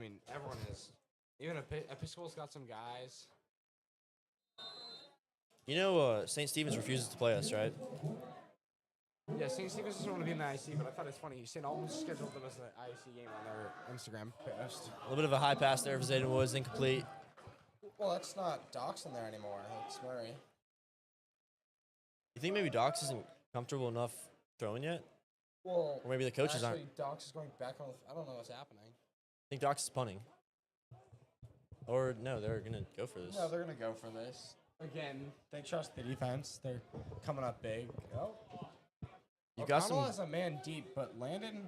mean, everyone is. Even Episcopal's got some guys. You know, St. Stephen's refuses to play us, right? Yeah, St. Stephen's doesn't want to be in the IC, but I thought it's funny. St. Albans scheduled them as an IC game on their Instagram post. A little bit of a high pass there for Zayden Woods, incomplete. Well, that's not Doc's in there anymore. It's Murray. You think maybe Docs isn't comfortable enough throwing yet? Well, Or maybe the coaches aren't. actually, Doc's is going back on. I don't know what's happening. I think Docs is punting. Or no, they're gonna go for this. No, they're gonna go for this. Again, They trust the defense. They're coming up big. Oh, You got O'Connell some. has a man deep, but Landon.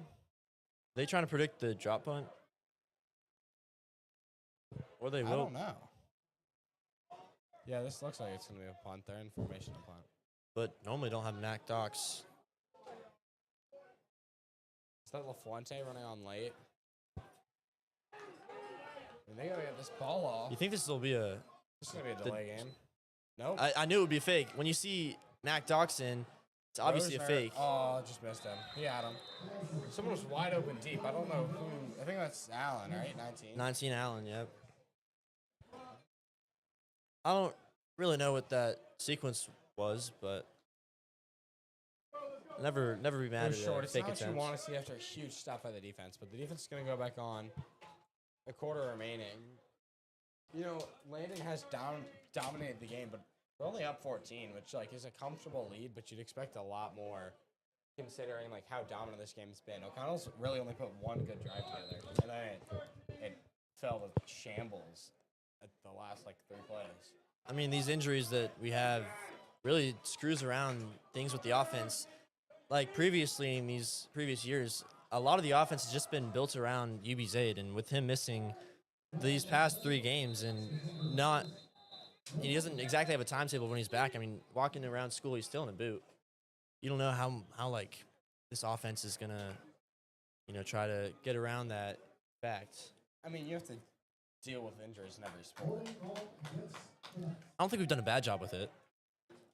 They trying to predict the drop punt, or they I will. don't know. yeah, this looks like it's going to be a punt. They're in formation to punt. But normally don't have Mac Docs. Is that LaFuente running on late? And they got to get this ball off. You think this will be a This is gonna be a delay game. Nope. I knew it would be fake. When you see Mac Doxson, it's obviously a Roser- fake. Oh, just missed him. He had him. Someone was wide open deep. I don't know who. I think that's Allen, right? 19. 19 Allen, yep. I don't really know what that sequence was, but never be It mad was at short. a It's fake not what you attempt. want to see after a huge stop by the defense, but the defense is going to go back on. A quarter remaining. You know, Landon has dominated the game, but we're only up 14, which like is a comfortable lead, but you'd expect a lot more considering like how dominant this game's been. O'Connell's really only put one good drive together, and then it fell to shambles at the last like 3 plays. I mean, these injuries that we have really screws around things with the offense. Like previously in these previous years, a lot of the offense has just been built around UB Zaid, and with him missing these past 3 games and he doesn't exactly have a timetable when he's back. I mean, walking around school, he's still in a boot. You don't know how like this offense is gonna, try to get around that fact. I mean, you have to deal with injuries in every sport. I don't think we've done a bad job with it.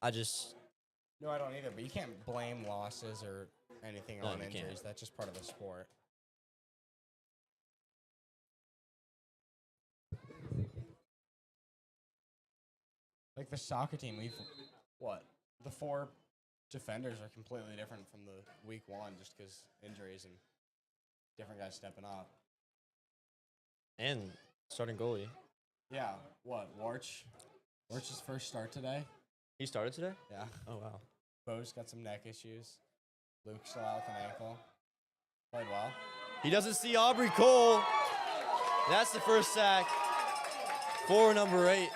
No, I don't either, but you can't blame losses or anything No, on you can't. injuries. That's just part of the sport. Like the soccer team, the 4 defenders are completely different from the week 1 just because injuries and different guys stepping up. And starting goalie. Yeah, Warch? Warch's first start today? He started today? Yeah. Oh, wow. Bo's got some neck issues. Luke's still out with an ankle. Played well. He doesn't see Aubrey Cole. That's the first sack for number 8.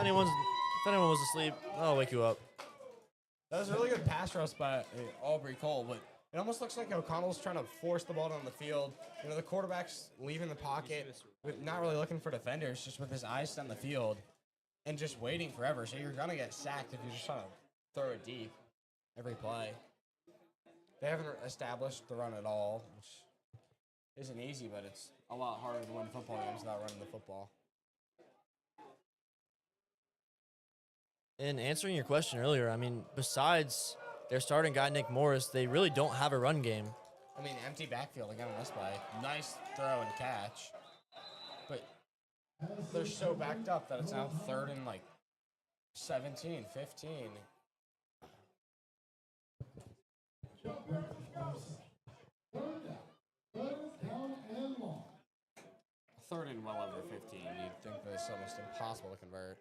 If anyone was asleep, I'll wake you up. That was a really good pass rush by Aubrey Cole, but it almost looks like O'Connell's trying to force the ball down the field. You know, the quarterback's leaving the pocket, but not really looking for defenders, just with his eyes down the field and just waiting forever. So you're going to get sacked if you're just trying to throw it deep every play. They haven't established the run at all, which isn't easy, but it's a lot harder to win football games without running the football. In answering your question earlier, I mean, besides their starting guy, Nick Morris, they really don't have a run game. I mean, empty backfield again on this play. Nice throw and catch. But they're so backed up that it's now 3rd and like 17, 15. Third and well over 15. You'd think that it's almost impossible to convert.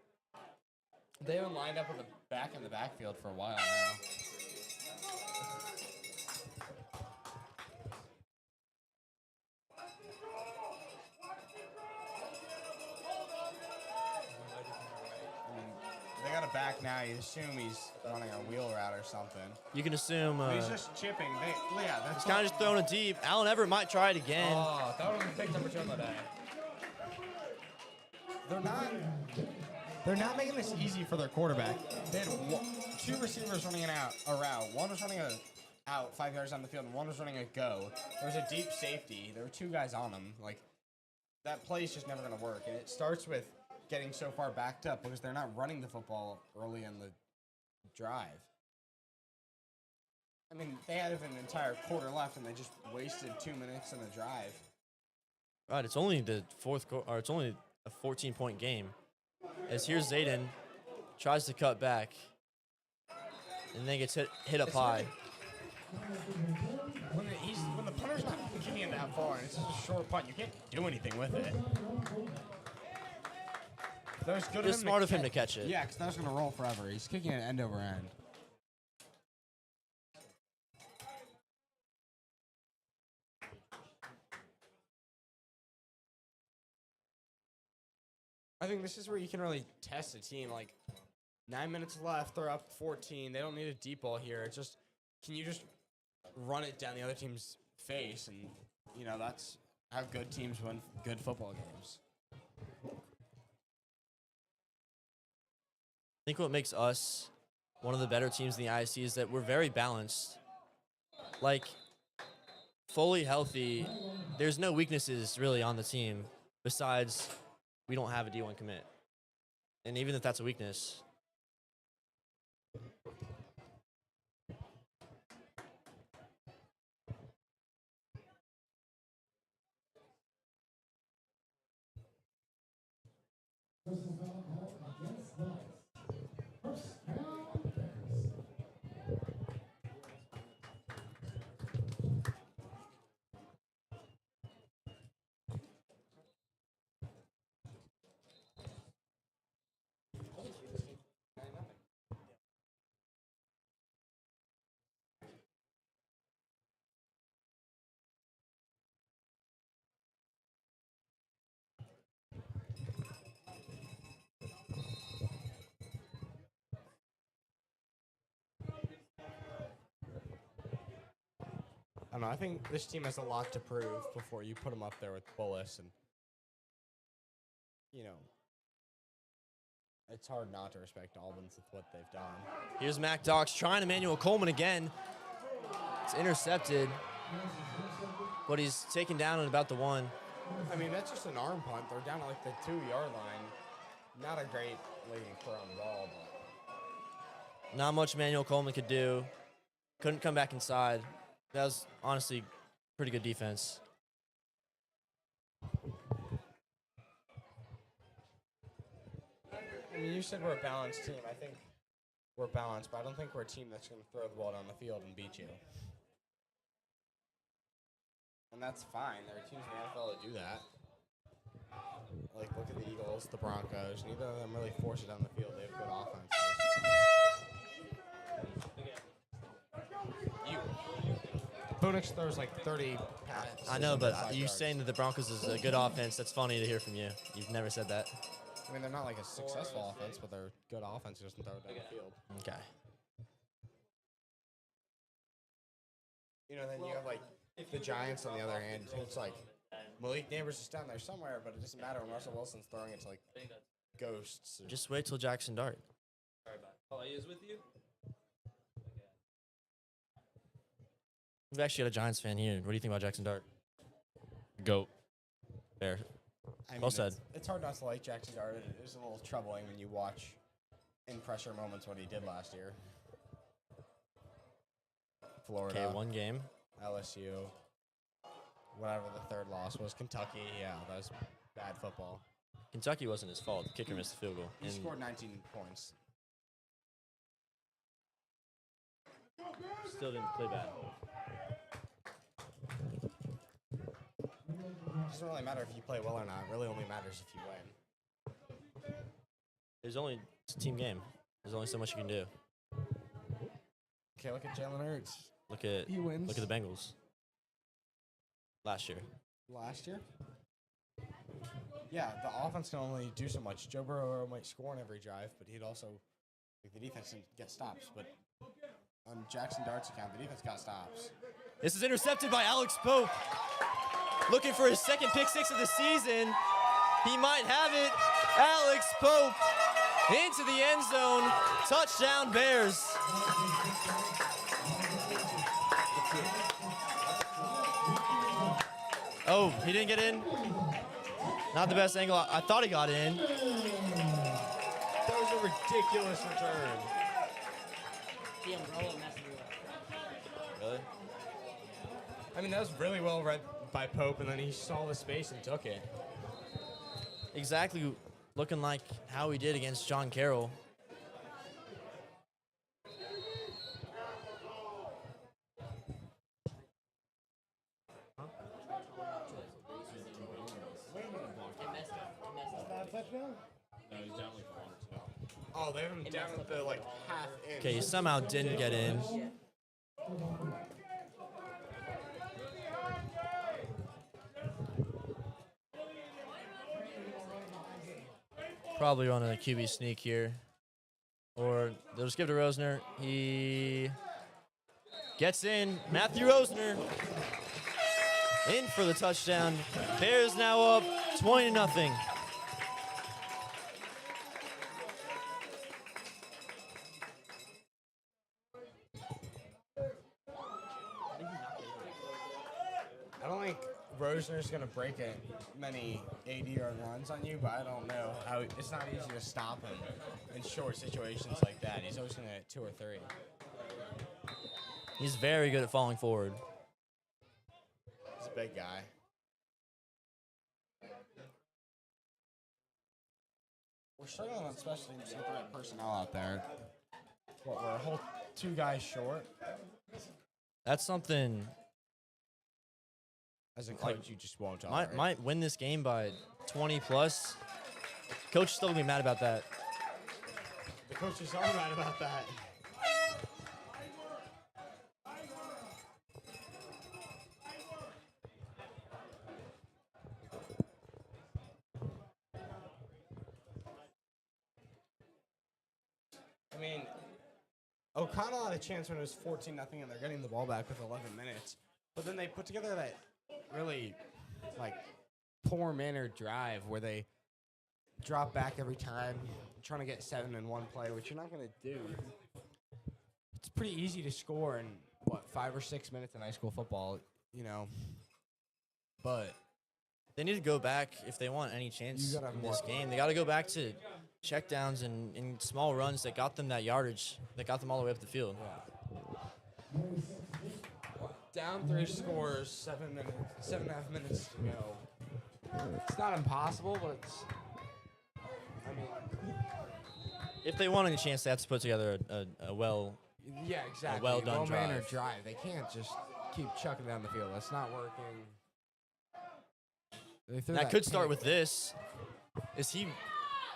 They haven't lined up with the back in the backfield for a while now. They got a back now. You assume he's running a wheel route or something. You can assume He's just chipping. That's he's kind of just throwing it deep. Allen Everett might try it again. Oh, that would have been pick number 2 on the day. They're not making this easy for their quarterback. They had 2 receivers running a route. One was running a out 5 yards down the field, and one was running a go. There was a deep safety. There were 2 guys on him. Like, that play is just never going to work. And it starts with getting so far backed up because they're not running the football early in the drive. I mean, they had an entire quarter left, and they just wasted 2 minutes in the drive. Right, it's only the it's only a 14-point game. As here's Zayden, tries to cut back, and then gets hit up high. When the punter's not kicking it that far, and it's just a short punt, you can't do anything with it. That was good Just smart of him to catch it. Yeah, because that was going to roll forever. He's kicking it end over end. I think this is where you can really test a team. Like, 9 minutes left, they're up 14. They don't need a deep ball here. It's just, can you just run it down the other team's face? And, you know, that's how good teams win good football games. I think what makes us one of the better teams in the IC is that we're very balanced. Like, fully healthy, there's no weaknesses really on the team besides we don't have a D1 commit. And even if that's a weakness, I don't know. I think this team has a lot to prove before you put them up there with Bullis, and you know, it's hard not to respect Albans with what they've done. here's Mac Dox trying Emmanuel Coleman again. It's intercepted, but he's taken down at about the 1. I mean, that's just an arm punt. They're down at like the 2-yard line. Not a great leading for on the ball, but Not much Emmanuel Coleman could do. Couldn't come back inside. That was honestly pretty good defense. I mean, you said we're a balanced team. I think we're balanced, but I don't think we're a team that's going to throw the ball down the field and beat you. And that's fine. There are teams in the NFL that do that. Like, look at the Eagles, the Broncos. Neither of them really force it down the field. They have good offenses. Phoenix throws like 30 passes. I know, but 5 you yards. saying that the Broncos is a good offense, that's funny to hear from you. You've never said that. I mean, they're not like a successful offense, but they're good offense. Who doesn't throw it down the field. Okay. You know, then you have like the Giants on the other hand. It's like Malik Neighbors is down there somewhere, but it doesn't matter when Russell Wilson's throwing it to like ghosts. Or Just wait till Jackson Dart. Oh, he is with you? We've actually got a Giants fan here. What do you think about Jackson Dart? Goat. There. I mean, Well said. It's hard not to like Jackson Dart. It is a little troubling when you watch in pressure moments what he did last year. Florida, Okay, 1 game. LSU, whatever the third loss was, Kentucky. Yeah, that was bad football. Kentucky wasn't his fault. The kicker missed the field goal. He And scored 19 points. still didn't play bad. It doesn't really matter if you play well or not. It really only matters if you win. It's a team game. There's only so much you can do. Okay, look at Jalen Hurts. Look at He wins. Look at the Bengals. Last year. Last year? Yeah, the offense can only do so much. Joe Burrow might score on every drive, but he'd also, like, the defense didn't get stops. But on Jackson Dart's account, the defense got stops. This is intercepted by Alex Pope. Looking for his second pick 6 of the season. He might have it. Alex Pope into the end zone. Touchdown Bears. Oh, he didn't get in. Not the best angle. I thought he got in. That was a ridiculous return. The umbrella messed me up. Really? I mean, that was really well read by Pope, and then he saw the space and took it. Exactly looking like how he did against John Carroll. Oh, they have him down at the, like, half inch. Okay, he somehow didn't get in. Probably on a QB sneak here. Or they'll just give it to Rosner. He gets in. Matthew Rosner in for the touchdown. Bears now up 20-0. Rosner's going to break it many 80-yard runs on you, but I don't know how. It's not easy to stop him in short situations like that. He's always going to hit 2 or 3. He's very good at falling forward. He's a big guy. We're struggling on special teams to get the right personnel out there. We're a whole 2 guys short. That's something As a coach, you just won't might win this game by 20 plus. Coach is still gonna be mad about that. The coaches are right about that. I mean, O'Connell had a chance when it was 14-0 and they're getting the ball back with 11 minutes. But then they put together that really, like, poor mannered drive where they drop back every time, trying to get 7 in one play, which you're not going to do. It's pretty easy to score in, 5 or 6 minutes in high school football, you know. But They need to go back if they want any chance You gotta in have this more. game. They got to go back to checkdowns and small runs that got them that yardage, that got them all the way up the field. down 3 scores, 7 minutes, 7.5 minutes to go. It's not impossible, but it's, I mean, If they want any chance, they have to put together a well. yeah, exactly. well-done Well-mannered drive. drive. They can't just keep chucking down the field. That's not working. They threw That could start pick. with this. As he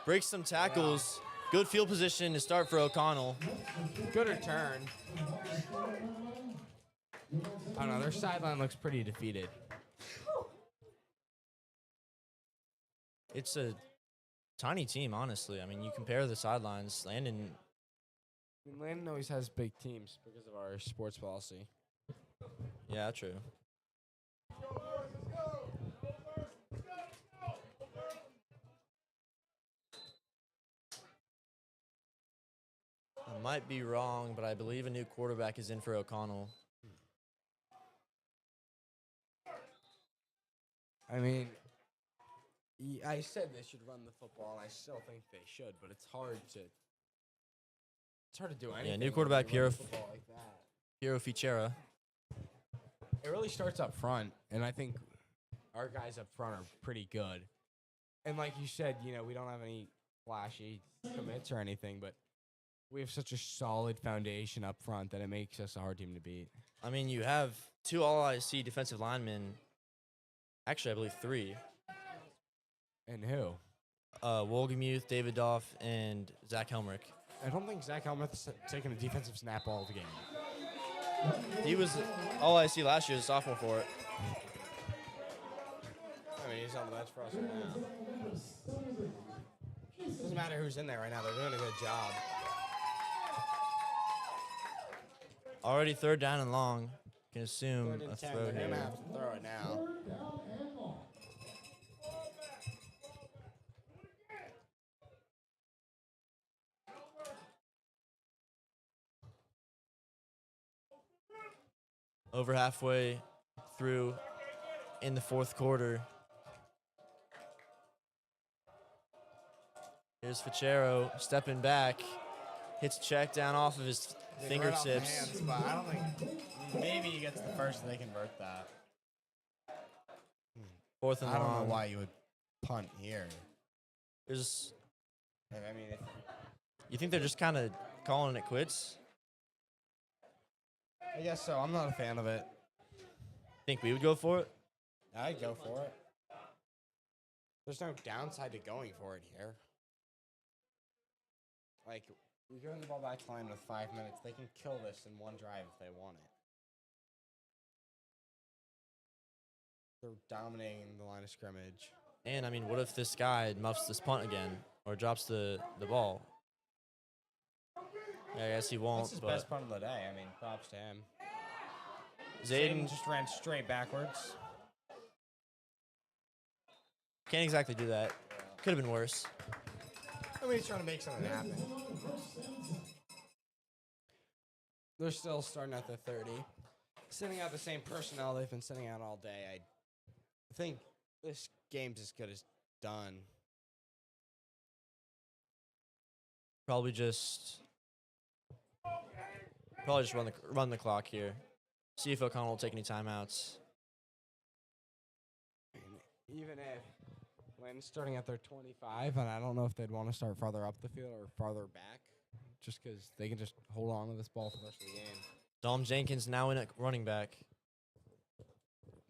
breaks some tackles. Good field position to start for O'Connell. Good return. I don't know. Their sideline looks pretty defeated. It's a tiny team, honestly. I mean, you compare the sidelines. Landon, I mean, Landon always has big teams because of our sports policy. yeah, true. I might be wrong, but I believe a new quarterback is in for O'Connell. I mean, I said they should run the football, and I still think they should, but it's hard to do anything. new when quarterback, you run Piero the football like that. Piero Fichera. It really starts up front, and I think our guys up front are pretty good. And like you said, you know, we don't have any flashy commits or anything, but we have such a solid foundation up front that it makes us a hard team to beat. I mean, you have 2 All-IC defensive linemen. Actually, I believe 3. And who? Wolgemuth, David Doff, and Zach Helmrich. I don't think Zach Helmuth's taken a defensive snap all the game. He was All-IC last year as a sophomore for it. I mean, he's on the bench for us right now. Doesn't matter who's in there right now. They're doing a good job. Already 3rd down and long. Can assume 3rd a and 10. throw They're going to here. have to throw it now. Over halfway through in the 4th quarter. Here's Fichero stepping back. Hits a check down off of his They run off the fingertips. hands, but I don't think maybe he gets the first and they convert that. 4th and I don't know long. why you would punt here. There's, I mean, you think they're just kind of calling it quits? I guess so. I'm not a fan of it. Think we would go for it? I'd go for it. There's no downside to going for it here. Like, we give them the ball back to line with 5 minutes. They can kill this in one drive if they want it. They're dominating the line of scrimmage. And I mean, what if this guy muffs this punt again or drops the ball? Yeah, I guess he won't. That's his but best punt of the day. I mean, props to him. Zayden just ran straight backwards. can't exactly do that. Could have been worse. I mean, he's trying to make something happen. They're still starting at the 30. Sending out the same personnel they've been sending out all day. I think this game's as good as done. Probably just run the clock here. See if O'Connell will take any timeouts. And even if Landon's starting at their 25, and I don't know if they'd want to start farther up the field or farther back, just because they can just hold on to this ball for the rest of the game. Dom Jenkins now in at running back.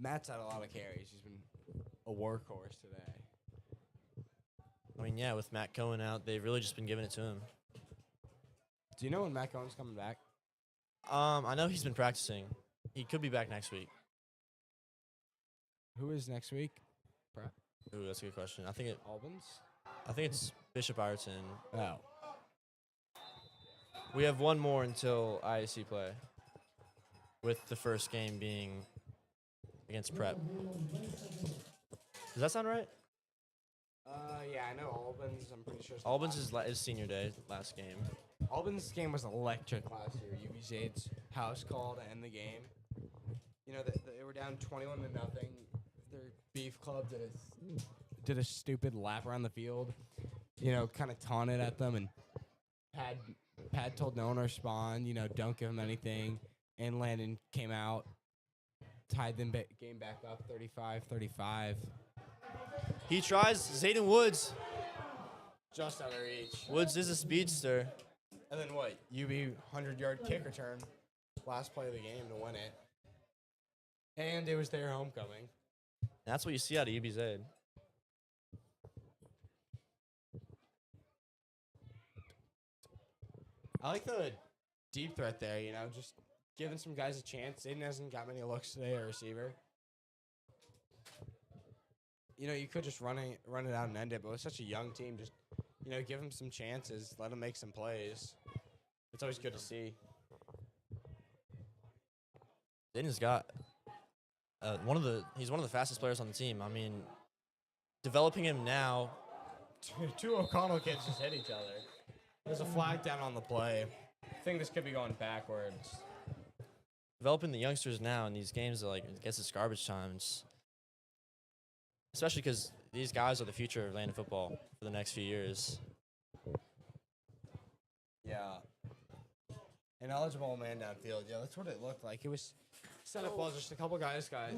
Matt's had a lot of carries. He's been a workhorse today. I mean, yeah, with Matt Cohen out, they've really just been giving it to him. Do you know when Matt Cohen's coming back? I know he's been practicing. He could be back next week. Who is next week? Ooh, that's a good question. I think it's Bishop Ireton. Oh. We have one more until IAC play, with the first game being against Prep. Does that sound right? Yeah, I know Albans. I'm pretty sure. Albans is senior day, last game. Albans' game was electric last year. UBJ's house call to end the game. You know, they were down 21-0. Their beef club did a stupid lap around the field. You know, kind of taunted at them, and Pad told no one to respond. You know, don't give him anything. And Landon came out, tied them game back up 35-35. He tries Zayden Woods. Just out of reach. Woods is a speedster. And then what? UB 100-yard kick return, last play of the game to win it. And it was their homecoming. That's what you see out of UBZ. I like the deep threat there, you know, just giving some guys a chance. Aiden hasn't got many looks today at receiver. You know, you could just run it out and end it, but with such a young team, just, you know, give them some chances, let them make some plays. It's always good to see. Zayden's got he's one of the fastest players on the team. I mean, developing him now. Two O'Connell kids just hit each other. There's a flag down on the play. I think this could be going backwards. Developing the youngsters now in these games, like, I guess it's garbage times. Especially because these guys are the future of Landon football for the next few years. Yeah. An eligible man downfield. Yeah, that's what it looked like. It was set up well. Just a couple guys got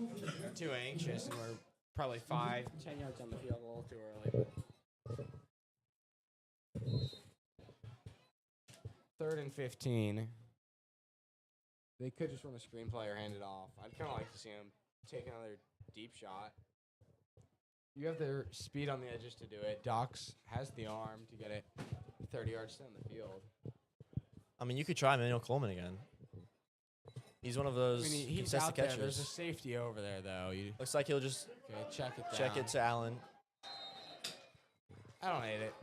too anxious and were probably 5, 10 yards on the field a little too early. But 3rd and 15. They could just run a screenplay or hand it off. I'd kind of like to see them take another deep shot. You have their speed on the edges to do it. Dox has the arm to get it 30 yards down the field. I mean, you could try Manuel Coleman again. He's one of those he's contested out there. catchers. There's a safety over there, though. Looks like he'll just check it down. check it to Allen. I don't hate it.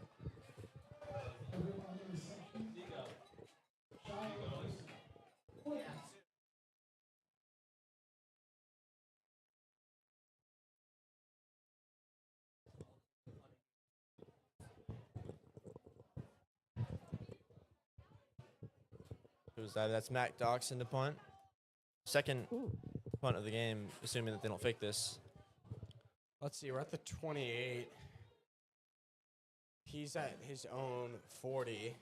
Who's that? That's Mac Doxson to punt. Second punt of the game, assuming that they don't fake this. Let's see. We're at the 28. He's at his own 40.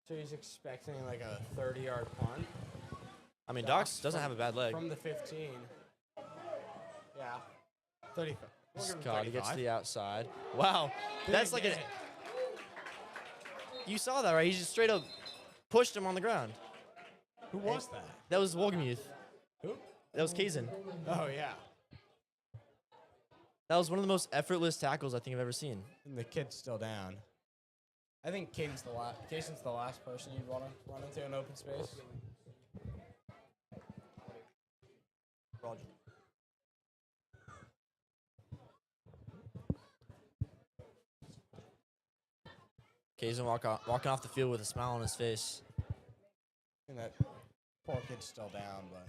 So he's expecting like a 30-yard punt. I mean, Dox doesn't have a bad leg. From the 15. Yeah. 35. Scott, he gets to the outside. Wow. That's like You saw that, right? He just straight up pushed him on the ground. Who was that? That was Wolgamuth. Who? That was Kazin. Oh, yeah. That was one of the most effortless tackles I think I've ever seen. And the kid's still down. I think Cason's the last person you'd want to run into in open space. Roger. Kazin walking off the field with a smile on his face. And that poor kid's still down, but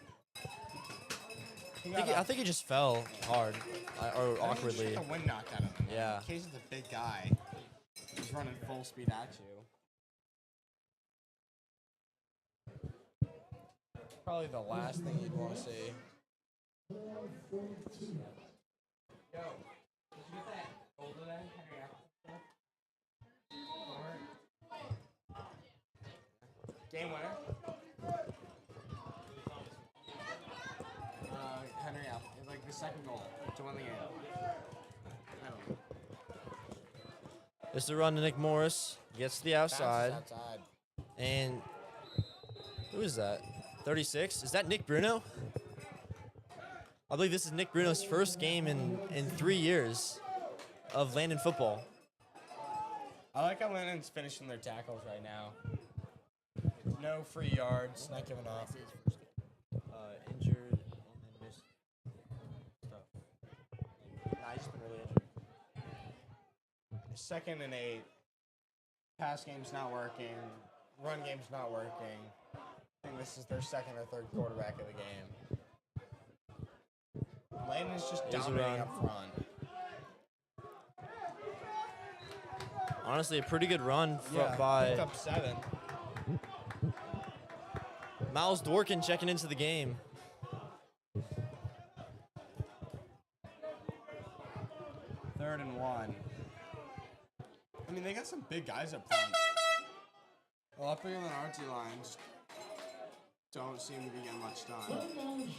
I think he just fell hard or I awkwardly. think the wind knocked out of him. Yeah. Casey's a big guy. He's running full speed at you. Probably the last thing you'd want to see. Game winner. Henry out. Like the second goal to win the game. I don't know. It's the run to Nick Morris. Gets to the outside. Bounces outside. And who is that? 36? Is that Nick Bruno? I believe this is Nick Bruno's first game in 3 years of Landon football. I like how Landon's finishing their tackles right now. No free yards, not giving up. Injured and then missed stuff. Nah, he's just been really injured. 2nd and 8. Pass game's not working. Run game's not working. I think this is their second or third quarterback of the game. Landon's just Here's a dominating run. up front. Honestly, a pretty good run Yeah, by picked up 7. Miles Dworkin checking into the game. Third and 1. I mean, they got some big guys up front. A lot bigger than our two lines. Don't seem to be getting much done.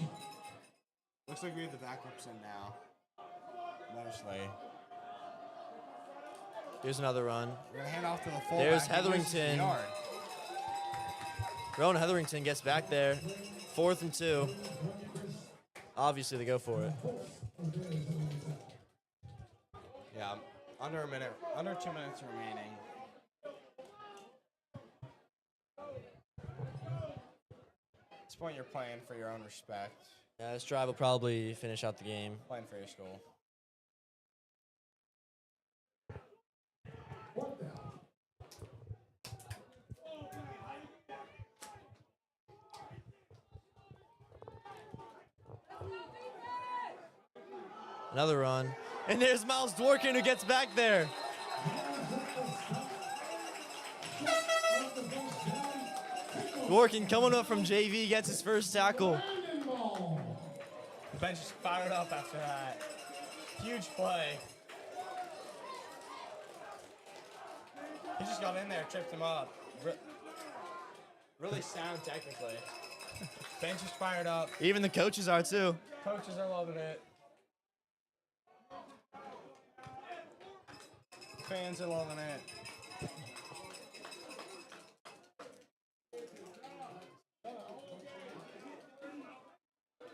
Looks like we have the backups in now. Mostly. Here's another run. We're going to hand off to the fullback. There's He loses the Hetherington. yard. Rowan Hetherington gets back there. 4th and 2. Obviously, they go for it. Yeah, under 2 minutes remaining. At this point, you're playing for your own respect, Yeah, this drive will probably finish out the game. playing for your school. Another run. And there's Miles Dworkin who gets back there. Dworkin coming up from JV gets his first tackle. The bench is fired up after that. Huge play. He just got in there, tripped him up. Really sound technically. Bench is fired up. Even the coaches are too. Coaches are loving it. Fans are loving it.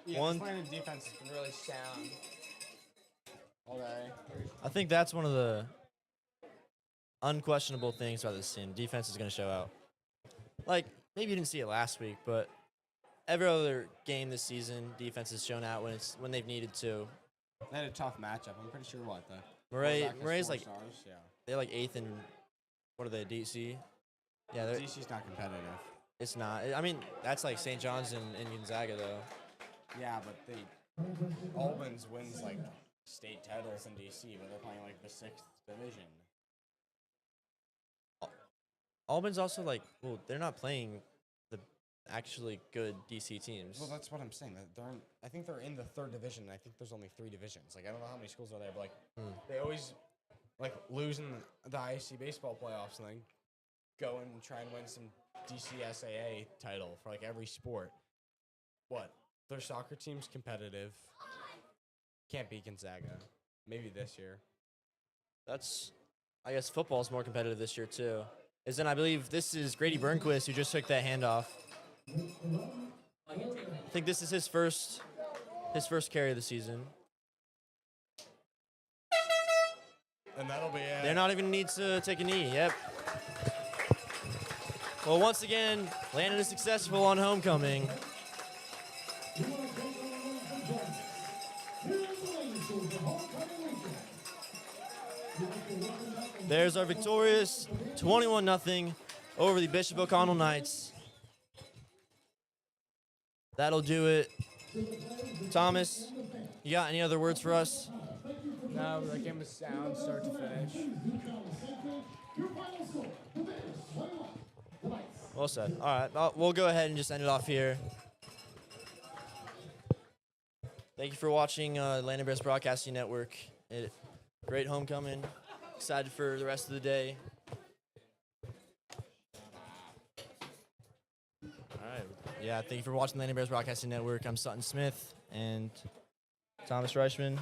Yeah, One- this Landon defense has been really sound. Okay. I think that's one of the unquestionable things about this team. Defense is going to show out. Like, maybe you didn't see it last week, but every other game this season, defense has shown out when they've needed to. They had a tough matchup. I'm pretty sure what the Murray's quarterback like has 4 stars. Yeah. they're like 8th in what are they, DC? Yeah, DC's not competitive. it's not. I mean, that's like St. John's and Gonzaga though. Yeah, but Albans wins like state titles in DC, but they're playing like the 6th division. Albany's also like, well, they're not playing the actually good DC teams. Well, that's what I'm saying. I think they're in the 3rd division. And I think there's only 3 divisions. Like I don't know how many schools are there, but like they always like lose in the IC baseball playoffs and then go and try and win some DCSAA title for like every sport. What? Their soccer team's competitive. Can't beat Gonzaga. Maybe this year. That's, I guess football's more competitive this year too. Is then I believe this is Grady Burnquist who just took that handoff. I think this is his first carry of the season. And that'll be it. They're not even need to take a knee. Yep. Well, once again, Landon is successful on homecoming. There's our victorious 21-0 over the Bishop O'Connell Knights. That'll do it. Thomas, you got any other words for us? No, that game was sound, start to finish. Well said. All right, we'll go ahead and just end it off here. Thank you for watching Landon Bears Broadcasting Network. Great homecoming. Excited for the rest of the day. All right. Yeah, thank you for watching the Landon Bears Broadcasting Network. I'm Sutton Smith and Thomas Reichman.